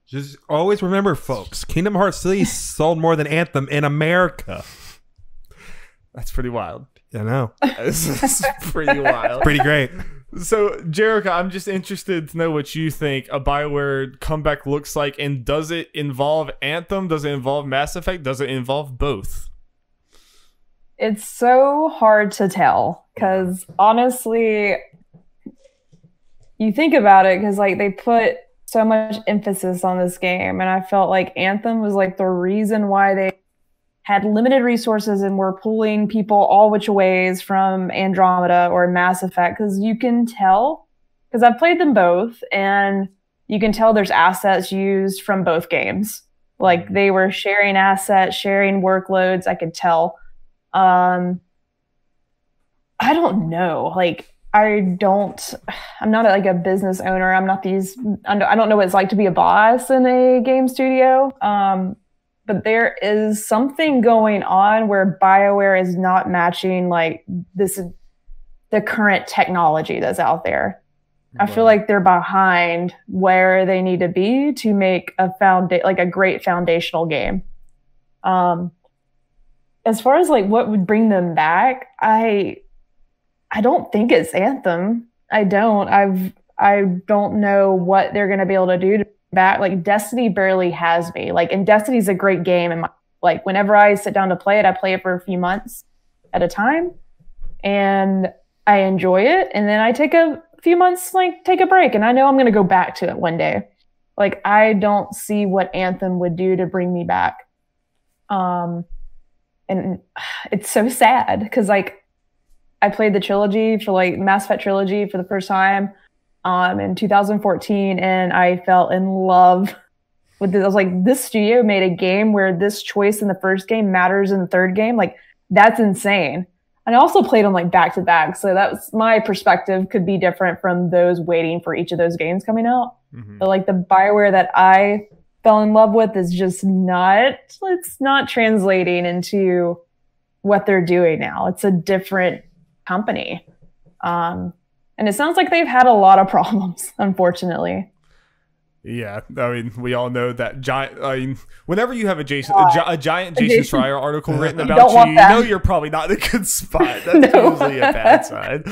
Just always remember, folks, Kingdom Hearts 3 sold more than Anthem in America. That's pretty wild. I know. It's pretty wild. Pretty great. So, Jerica, I'm just interested to know what you think a Bioware comeback looks like, and does it involve Anthem? Does it involve Mass Effect? Does it involve both? It's so hard to tell because honestly, you think about it, because like they put so much emphasis on this game, and I felt like Anthem was like the reason why they had limited resources and were pulling people all which ways from Andromeda or Mass Effect, because you can tell, because I've played them both, and you can tell there's assets used from both games. Like they were sharing assets, sharing workloads. I could tell. I don't know. Like I'm not like a business owner. I don't know what it's like to be a boss in a game studio. But there is something going on where Bioware is not matching like the current technology that's out there. I feel like they're behind where they need to be to make a great foundational game. As far as like what would bring them back, I don't think it's Anthem. I don't know what they're going to be able to do to back. Like Destiny barely has me. Like, and Destiny's a great game, and like whenever I sit down to play it, I play it for a few months at a time, and I enjoy it. And then I take a few months, like take a break, and I know I'm going to go back to it one day. Like I don't see what Anthem would do to bring me back. And it's so sad because like I played the trilogy for like Mass Effect trilogy for the first time in 2014, and I fell in love with it. I was like, this studio made a game where this choice in the first game matters in the third game. Like that's insane. And I also played them like back to back, so that was my perspective could be different from those waiting for each of those games coming out. But like the Bioware that I fell in love with is just it's not translating into what they're doing now. It's a different company. And it sounds like they've had a lot of problems, unfortunately. Yeah, I mean, we all know that giant. I mean, whenever you have a giant Jason Schreier article written about you, you know you're probably not in a good spot. That's usually a bad sign.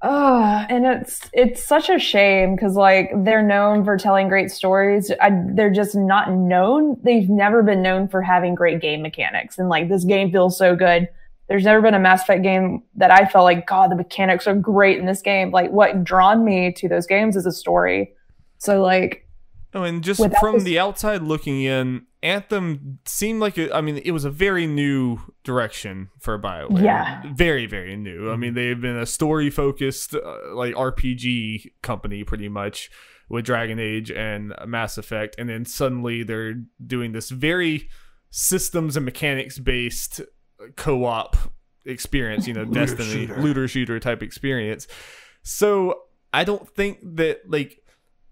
And it's such a shame because like they're known for telling great stories. They're just not known. They've never been known for having great game mechanics, and like this game feels so good. There's never been a Mass Effect game that I felt like, God, the mechanics are great in this game. Like what drawn me to those games is a story. So like, oh, and just from the outside looking in, Anthem seemed like it was a very new direction for BioWare. Yeah, very, very new. I mean, they've been a story-focused like RPG company pretty much with Dragon Age and Mass Effect, and then suddenly they're doing this very systems and mechanics based co-op experience. Destiny looter shooter type experience. So I don't think that like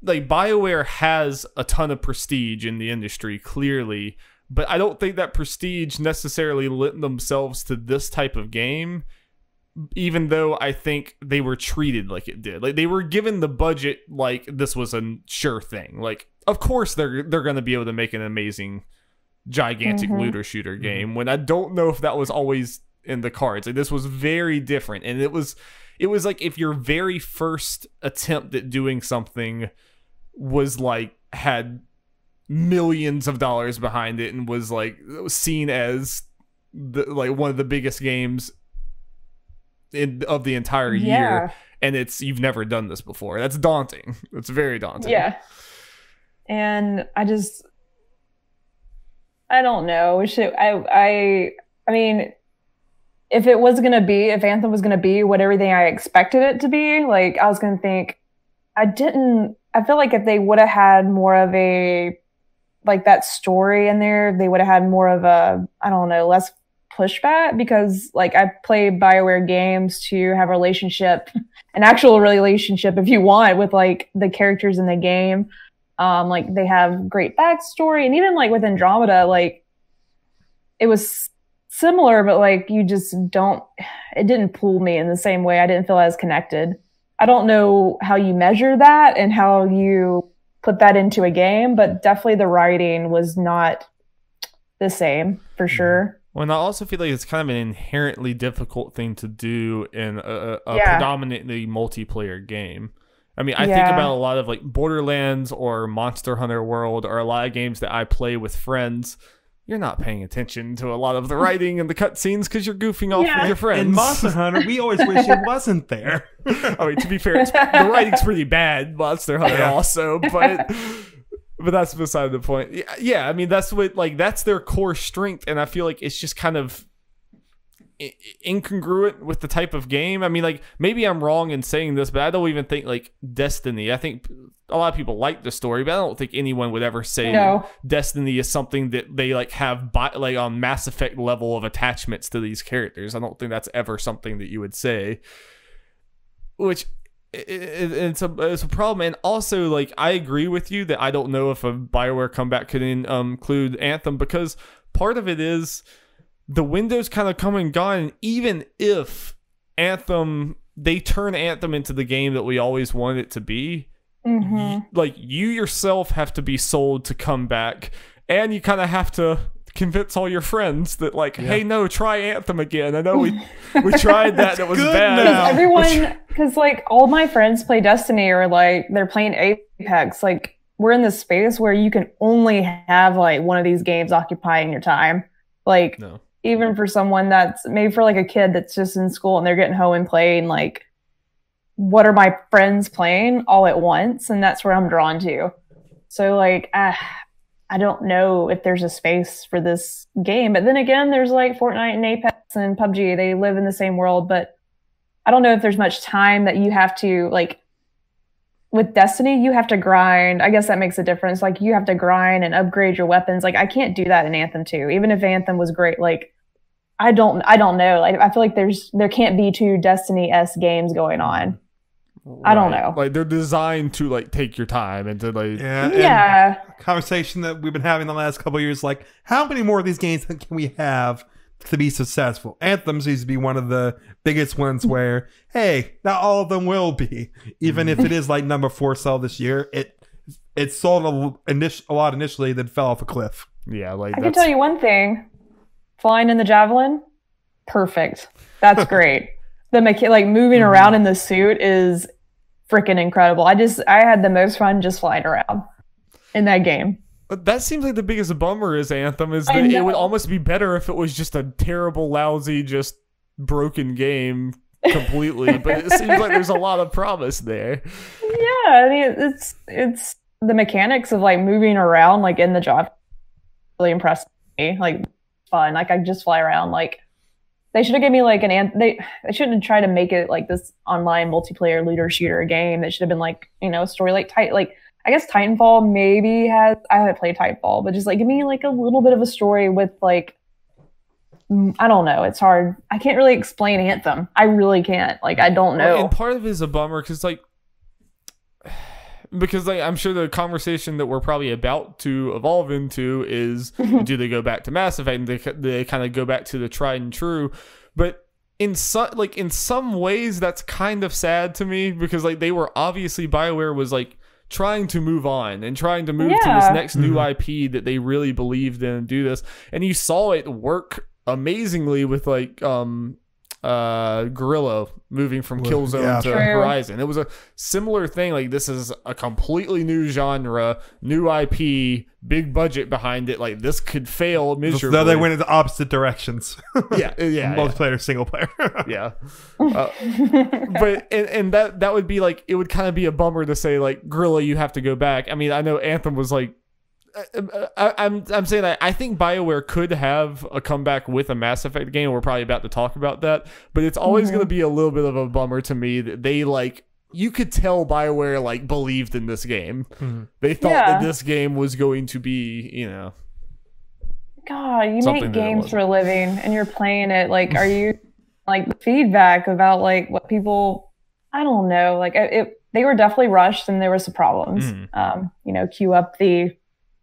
BioWare has a ton of prestige in the industry, clearly, but I don't think that prestige necessarily lent themselves to this type of game, even though I think they were treated like it did. Like they were given the budget like this was a sure thing. Like, of course they're going to be able to make an amazing, gigantic looter shooter game, when I don't know if that was always in the cards. Like this was very different, and it was like if your very first attempt at doing something was like had millions of dollars behind it and was like seen as one of the biggest games of the entire year, and you've never done this before. That's daunting. It's very daunting. Yeah. And I don't know. I mean, if Anthem was gonna be what everything I expected it to be, like I was gonna think, I feel like if they would have had more of a like that story in there, they would have had more of a, I don't know, less pushback, because like I play Bioware games to have a relationship, an actual relationship if you want, with like the characters in the game. Like they have great backstory, and even like with Andromeda, like it was similar, but like it didn't pull me in the same way. I didn't feel as connected. I don't know how you measure that and how you put that into a game, but definitely the writing was not the same for sure. Well, and I also feel like it's kind of an inherently difficult thing to do in a predominantly multiplayer game. I mean, I think about a lot of like Borderlands or Monster Hunter World, or a lot of games that I play with friends. You're not paying attention to a lot of the writing and the cutscenes because you're goofing off with your friends. In Monster Hunter, we always wish it wasn't there. I mean, to be fair, the writing's pretty bad, Monster Hunter also, but that's beside the point. Yeah, I mean, that's their core strength, and I feel like it's just kind of incongruent with the type of game. I mean, like, maybe I'm wrong in saying this, but I don't even think like Destiny. I think a lot of people like the story, but I don't think anyone would ever say Destiny is something that they like have like on Mass Effect level of attachments to these characters. I don't think that's ever something that you would say, which it's a problem. And also, like, I agree with you that I don't know if a Bioware comeback could include Anthem, because part of it is the window's kind of come and gone, and even if they turn Anthem into the game that we always wanted it to be, like, you yourself have to be sold to come back, and you kind of have to convince all your friends that, like, hey, no, try Anthem again. I know we tried that, and it was bad. Because like all my friends play Destiny, or like they're playing Apex. Like, we're in this space where you can only have like one of these games occupying your time. Like, even for someone that's maybe for like a kid that's just in school and they're getting home and playing, like, what are my friends playing all at once? And that's where I'm drawn to. So like, I don't know if there's a space for this game. But then again, there's like Fortnite and Apex and PUBG. They live in the same world, but I don't know if there's much time that you have to, like, with Destiny, you have to grind. I guess that makes a difference. Like, you have to grind and upgrade your weapons. Like, I can't do that in Anthem 2. Even if Anthem was great, like, I don't know. Like, I feel like there can't be two Destiny-esque games going on. Right. I don't know. Like, they're designed to like take your time and to like and conversation that we've been having the last couple of years. Like, how many more of these games can we have to be successful? Anthem seems to be one of the biggest ones where, hey, not all of them will be. Even if it is like number 4 sell this year, it sold a lot initially, then fell off a cliff. Yeah, like I can tell you one thing: flying in the Javelin, perfect. That's great. Like moving around in the suit is freaking incredible. I had the most fun just flying around in that game. But that seems like the biggest bummer is Anthem, is that it would almost be better if it was just a terrible, lousy, just broken game completely. But it seems like there's a lot of promise there. Yeah, I mean, it's the mechanics of like moving around like in the job really impressed me. Like, fun. Like, I just fly around. Like, they should have given me like they shouldn't have tried to make it like this online multiplayer looter shooter game. It should have been like, you know, a story like I guess Titanfall maybe I haven't played Titanfall, but just like give me like a little bit of a story with like, I don't know. It's hard. I can't really explain Anthem. I really can't. Like, I don't know. And part of it is a bummer because I'm sure the conversation that we're probably about to evolve into is, do they go back to Mass Effect and they kind of go back to the tried and true? But in some ways that's kind of sad to me, because like they were obviously, BioWare was like trying to move on and trying to move to this next new IP that they really believed in and do this, and you saw it work amazingly with like Guerrilla moving from Killzone to Horizon. It was a similar thing. Like, this is a completely new genre, new IP, big budget behind it. Like, this could fail miserably. Though they went into opposite directions. yeah. Multiplayer, single player. Yeah. But and that would be like, it would kind of be a bummer to say like, Guerrilla, you have to go back. I mean, I know Anthem was like I'm saying that I think BioWare could have a comeback with a Mass Effect game. We're probably about to talk about that, but it's always going to be a little bit of a bummer to me that they like. You could tell BioWare like believed in this game. They thought that this game was going to be, you know. God, you make games for a living, and you're playing it. Like, are you like feedback about like what people? I don't know. Like, they were definitely rushed, and there were some problems. You know, cue up the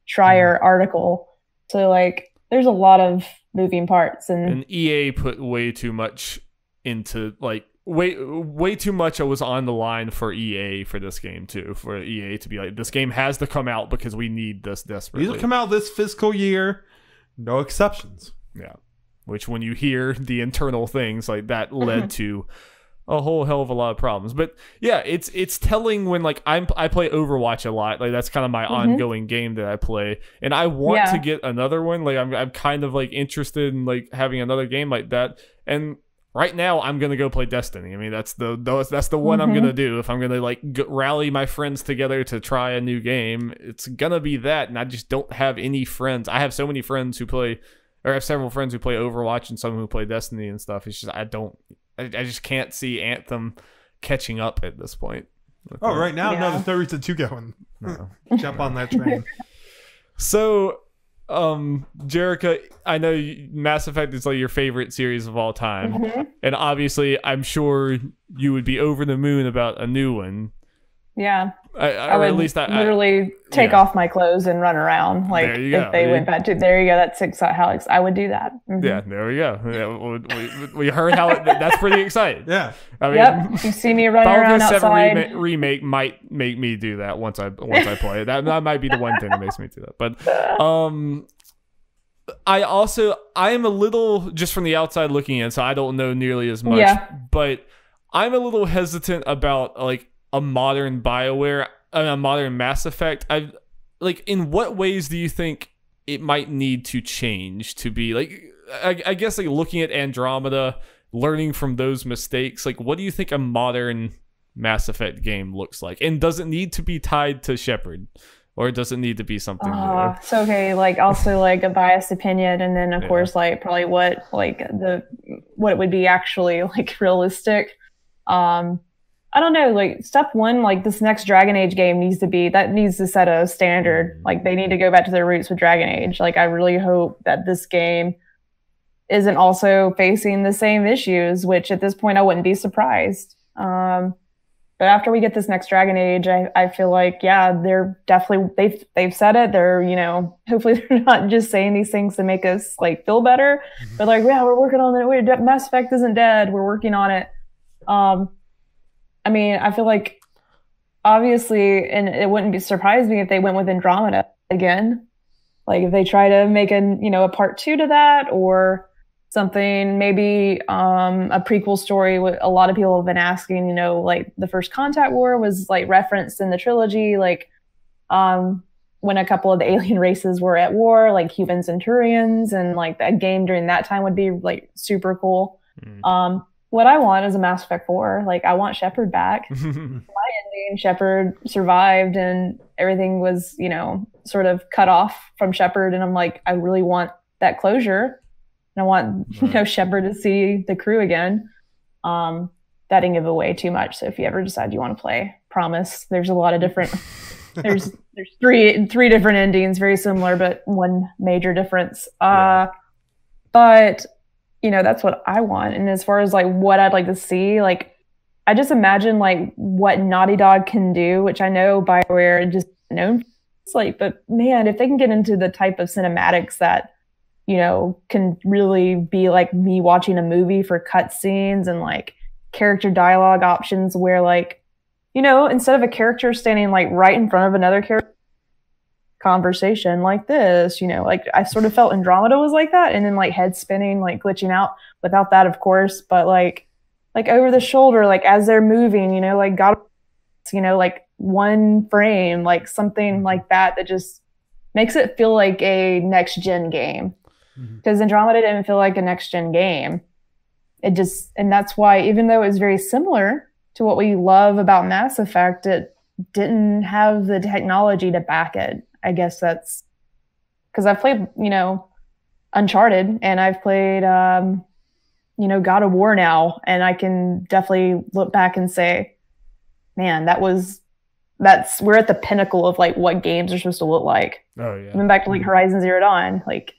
Schreier article. So like, there's a lot of moving parts, and EA put way too much into like. Way too much was on the line for EA for this game too. For EA to be like, this game has to come out because we need this desperately. It'll come out this fiscal year, no exceptions. Yeah, which when you hear the internal things like that led to a whole hell of a lot of problems. But yeah, it's telling when like I play Overwatch a lot. Like that's kind of my ongoing game that I play, and I want to get another one. Like I'm kind of like interested in like having another game like that. And right now, I'm gonna go play Destiny. I mean, that's the one I'm gonna do if I'm gonna like rally my friends together to try a new game. It's gonna be that, and I just don't have any friends. I have so many friends who play, or I have several friends who play Overwatch and some who play Destiny and stuff. It's just I just can't see Anthem catching up at this point. Oh, right now, no, there's no reason to go and jump on that train. So. Jerica, I know Mass Effect is like your favorite series of all time, and obviously I'm sure you would be over the moon about a new one. Yeah, I would at least literally take off my clothes and run around like if they went back to. There you go. That's how I would do that. Yeah, there we go. Yeah, we heard how that's pretty exciting. Yeah, I mean, you see me running around outside. 7 remake might make me do that once I play it. That might be the one thing that makes me do that. But I am a little just from the outside looking in, so I don't know nearly as much. Yeah. But I'm a little hesitant about like a modern BioWare, a modern Mass Effect. In what ways do you think it might need to change to be like? I guess like looking at Andromeda, learning from those mistakes. Like, what do you think a modern Mass Effect game looks like? And does it need to be tied to Shepard? Or does it need to be something new? So okay, like also like a biased opinion, and then of course like probably what it would be actually like realistic. I don't know, like step one, like this next Dragon Age game needs to set a standard. Like they need to go back to their roots with Dragon Age. Like I really hope that this game isn't also facing the same issues, which at this point I wouldn't be surprised. But after we get this next Dragon Age, I feel like, they're definitely, they've said it. They're, hopefully they're not just saying these things to make us like feel better. But like, we're working on it. Mass Effect isn't dead. We're working on it. I mean, I feel like obviously, and it wouldn't surprise me if they went with Andromeda again. Like if they try to make a part 2 to that, or something, maybe a prequel story. A lot of people have been asking, like the first Contact War was like referenced in the trilogy, like when a couple of the alien races were at war, like humans and Turians, and like a game during that time would be like super cool. What I want is a Mass Effect 4. Like I want Shepard back. My ending, Shepard survived and everything was, sort of cut off from Shepard, and I'm like, I really want that closure. And I want, Shepard to see the crew again. That didn't give away too much. So if you ever decide you want to play, promise. There's a lot of different. there's three different endings, very similar, but one major difference. But that's what I want. And as far as like what I'd like to see, like I just imagine like what Naughty Dog can do, which I know BioWare just known. It's like, but man, if they can get into the type of cinematics that can really be like me watching a movie for cutscenes and like character dialogue options where like, instead of a character standing like right in front of another character conversation like this, like I sort of felt Andromeda was like that, and then like head spinning, like glitching out without that, of course, but like over the shoulder, like as they're moving, like like one frame, like something like that just makes it feel like a next gen game. Because Andromeda didn't feel like a next-gen game. And that's why, even though it was very similar to what we love about Mass Effect, it didn't have the technology to back it. I guess that's because I've played, Uncharted, and I've played, God of War now, and I can definitely look back and say, man, we're at the pinnacle of like what games are supposed to look like. Oh yeah. Even back to like Horizon Zero Dawn, like,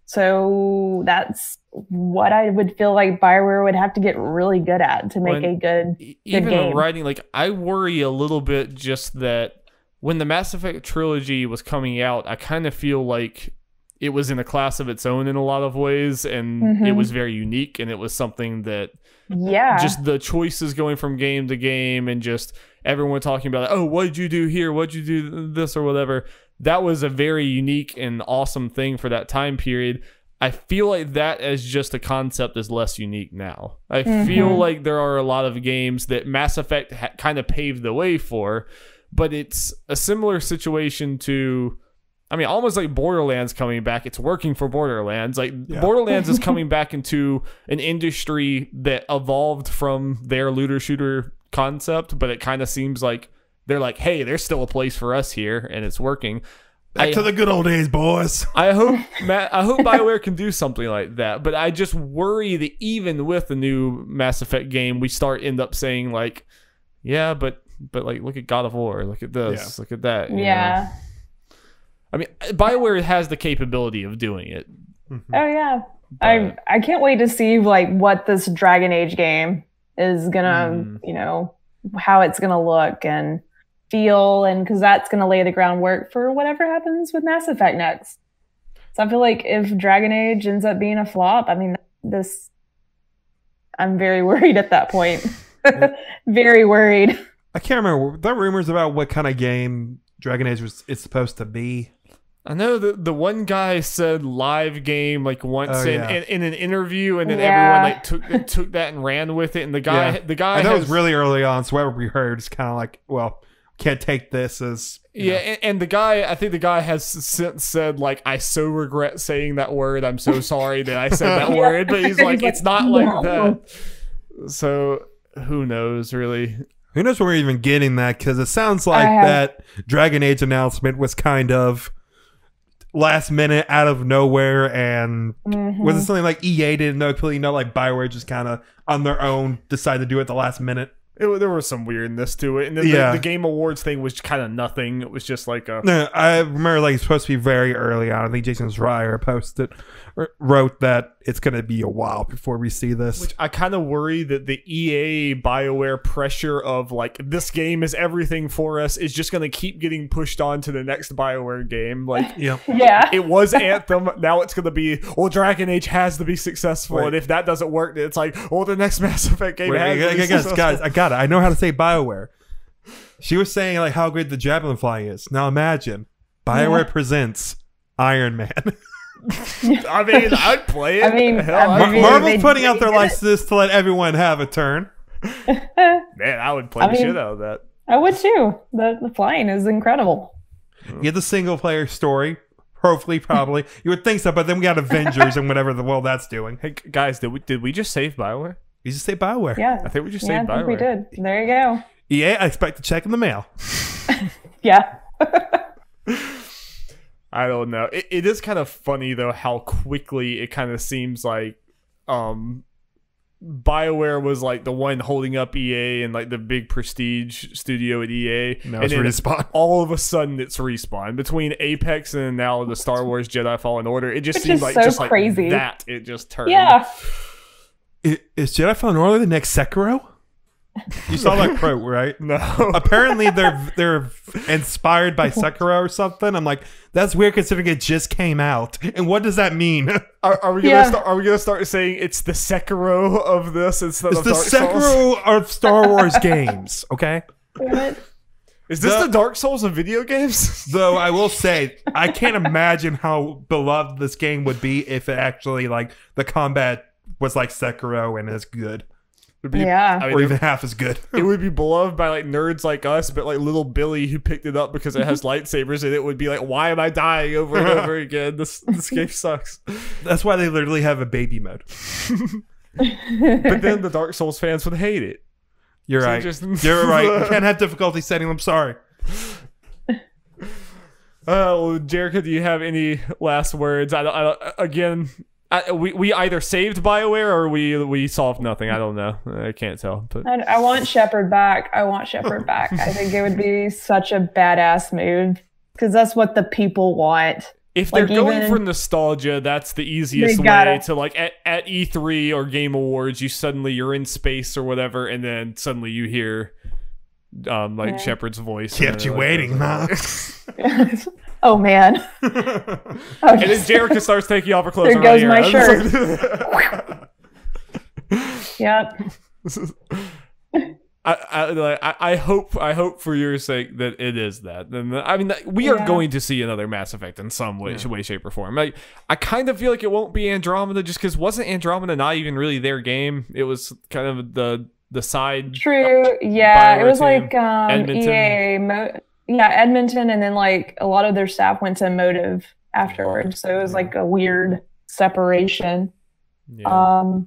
so that's what I would feel like Bioware would have to get really good at to make a good game. Writing, like, I worry a little bit just that when the Mass Effect trilogy was coming out, I kind of feel like it was in a class of its own in a lot of ways, and it was very unique, and it was something that just the choices going from game to game and just everyone talking about, oh, what'd you do here? What'd you do this or whatever? That was a very unique and awesome thing for that time period. I feel like that as just a concept is less unique now. I feel like there are a lot of games that Mass Effect kind of paved the way for, but it's a similar situation to, I mean, almost like Borderlands coming back. It's working for Borderlands. Like, Borderlands is coming back into an industry that evolved from their looter shooter concept, but it kind of seems like they're like, hey, there's still a place for us here, and it's working. Back to the good old days, boys. I hope Bioware can do something like that, but I just worry that even with the new Mass Effect game, we end up saying like, yeah, but like, look at God of War, look at this, look at that. You know? I mean, Bioware has the capability of doing it. Oh yeah, but I can't wait to see like what this Dragon Age game is gonna, how it's gonna look and feel, and because that's gonna lay the groundwork for whatever happens with Mass Effect next. So I feel like if Dragon Age ends up being a flop, I mean, I'm very worried at that point. Very worried. I can't remember. There were rumors about what kind of game Dragon Age is supposed to be. I know the one guy said live game like once in an interview, and then everyone like took that and ran with it. And the guy I know it was really early on, so whatever we heard is kind of like, well, can't take this as and the guy, I think the guy has since said like, I so regret saying that word. I'm so sorry that I said that word, but he's like, it's not like that. So who knows, really? Who knows when we're even getting that? Because it sounds like that Dragon Age announcement was kind of last minute out of nowhere, and was it something like EA didn't know completely, like Bioware just kind of on their own decided to do it at the last minute? There was some weirdness to it, and the Game Awards thing was kind of nothing. It was just like I remember like it's supposed to be very early on. I think Jason Schreier wrote that it's going to be a while before we see this. Which I kind of worry that the EA Bioware pressure of like, this game is everything for us is just going to keep getting pushed on to the next Bioware game. Like, it was Anthem. Now it's going to be, well, Dragon Age has to be successful, and if that doesn't work, it's like, well, the next Mass Effect game has to be successful. Guys, I got it. I know how to say Bioware. She was saying like how great the javelin flying is. Now imagine Bioware presents Iron Man. I mean, I'd play it. I mean, Marvel's putting out their licenses to let everyone have a turn. Man, I would play the shit out of that. I would too. The flying is incredible. You get the single player story. Hopefully, probably. You would think so, but then we got Avengers and whatever the world that's doing. Hey, guys, did we just save Bioware? You just say Bioware. Yeah. I think we just saved Bioware. I think we did. There you go. EA, I expect a check in the mail. Yeah. I don't know. It is kind of funny, though, how quickly it kind of seems like BioWare was like the one holding up EA and like the big prestige studio at EA. Now it's Respawn. All of a sudden, it's Respawn. Between Apex and now the Star Wars Jedi Fallen Order, it just seems like so just crazy. Like that. It just turned. Yeah. Is Jedi Fallen Order the next Sekiro? You saw that quote, right? No. Apparently, they're inspired by Sekiro or something. I'm like, that's weird considering it just came out. And what does that mean? Are we gonna start saying it's the Sekiro of this instead of Dark Souls? It's the Sekiro of Star Wars games. Okay. What? Is this the Dark Souls of video games? Though I will say, I can't imagine how beloved this game would be if it actually like the combat was like Sekiro and as good. Or even half as good. It would be beloved by like nerds like us, but like little Billy who picked it up because it has lightsabers, and it would be like, why am I dying over and over again? This game sucks. That's why they literally have a baby mode. But then the Dark Souls fans would hate it. You're right. You're right. You can't have difficulty setting them. Sorry. Well, Jerica, do you have any last words? We either saved Bioware or we solved nothing. I don't know. I can't tell. But I want Shepard back. I think it would be such a badass move because that's what the people want. If they're going for nostalgia, that's the easiest way to like at E3 or Game Awards. You're in space or whatever, and then suddenly you hear Shepard's voice. Kept you waiting, huh? Oh man! And then Jerica starts taking off her clothes. There goes my shirt. Yep. I hope for your sake that it is that. And I mean, we are going to see another Mass Effect in some way, shape, or form. Like, I kind of feel like it won't be Andromeda, just because wasn't Andromeda not even really their game? It was kind of the side. True. Yeah, it was team. like Edmonton. Edmonton, and then like a lot of their staff went to Motive afterwards, so it was like a weird separation. Yeah.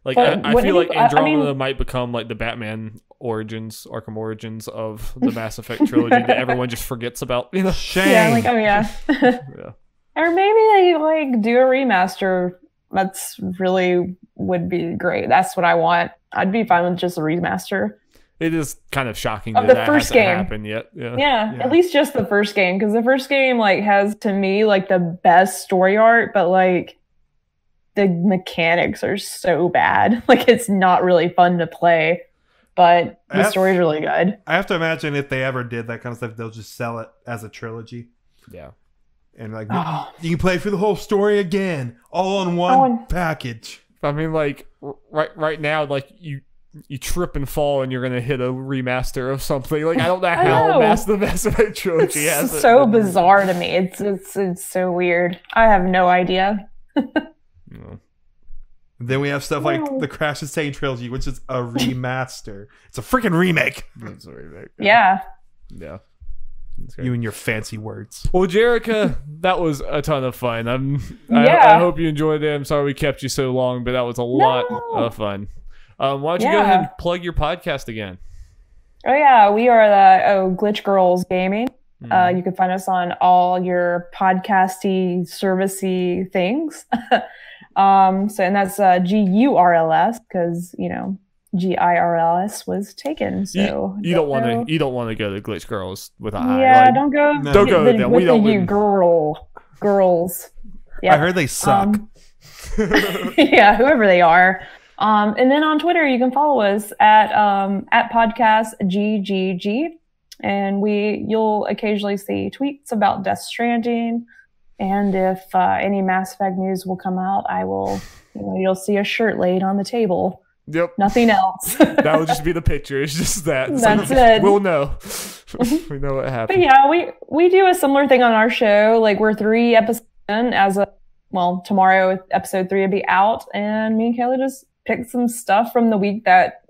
I feel like Andromeda might become like the Batman Arkham Origins of the Mass Effect trilogy that everyone just forgets about. You know, shame. Yeah, like yeah. Or maybe they like do a remaster. That's really would be great. That's what I want. I'd be fine with just a remaster. It is kind of shocking of that the first hasn't game happened yet. Yeah, at least just the first game, because the first game like has to me like the best story arc, but like the mechanics are so bad. Like it's not really fun to play, but the story's really good. I have to imagine if they ever did that kind of stuff, they'll just sell it as a trilogy. Yeah. And like you can play through the whole story again, all in one package. I mean, like right now, like you trip and fall and you're gonna hit a remaster of something. Like I don't know how the Mass Effect trilogy has it. So bizarre to me. It's so weird. I have no idea. No. Then we have stuff like the Crash Insane trilogy, which is a remaster. It's a freaking remake. It's a remake. Yeah. Yeah. You and your fancy words. Well, Jerica, that was a ton of fun. I hope you enjoyed it. I'm sorry we kept you so long, but that was a lot of fun. Why don't you go ahead and plug your podcast again? Oh yeah, we are the Glitch Gurls Gaming. You can find us on all your podcasty, servicey things. And that's GURLS because GIRLS was taken. So you don't want to go to Glitch Girls with a I. Yeah, don't go. No. Don't go with them. We don't. Girls. Yeah. I heard they suck. Yeah, whoever they are. And then on Twitter, you can follow us at podcast GGG, and you'll occasionally see tweets about Death Stranding, and if any Mass Effect news will come out, you'll see a shirt laid on the table. Yep. Nothing else. That will just be the picture. It's just that. That's it. We'll know. We know what happened. But yeah, we do a similar thing on our show. Like we're 3 episodes in tomorrow episode 3 will be out, and me and Kayla just pick some stuff from the week that,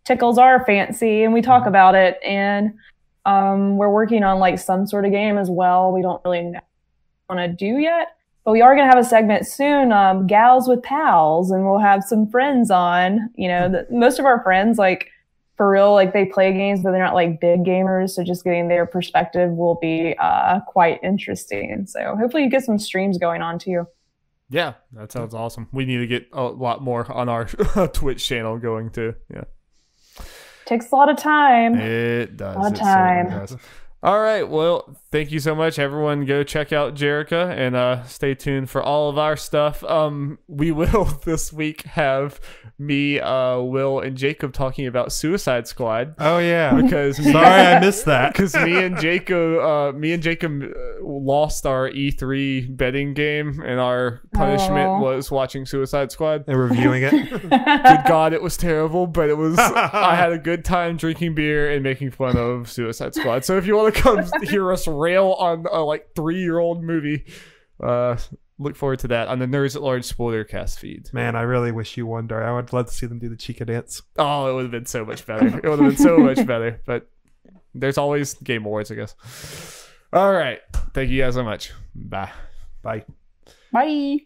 tickles our fancy, and we talk about it. And we're working on like some sort of game as well. We don't really know what we want to do yet. But we are going to have a segment soon, Gals with Pals, and we'll have some friends on. Most of our friends, like, for real, like, they play games, but they're not, like, big gamers, so just getting their perspective will be quite interesting. So hopefully you get some streams going on, too. Yeah, that sounds awesome. We need to get a lot more on our Twitch channel going, too. Yeah. Takes a lot of time. It does. A lot of time. Does. All right. Well, thank you so much, everyone. Go check out Jerica and stay tuned for all of our stuff. We will this week have me, Will, and Jacob talking about Suicide Squad. Oh yeah, because I missed that. Because me and Jacob lost our E3 betting game, and our punishment was watching Suicide Squad and reviewing it. Good God, it was terrible, but it was. I had a good time drinking beer and making fun of Suicide Squad. So if you want to come hear us rail on a 3-year-old movie, look forward to that on the Nerds at Large Spoilercast feed. Man, I really wish you won, Darby. I would love to see them do the Chica dance. Oh, it would have been so much better. It would have been so much better. But there's always Game Awards, I guess. All right. Thank you guys so much. Bye. Bye. Bye.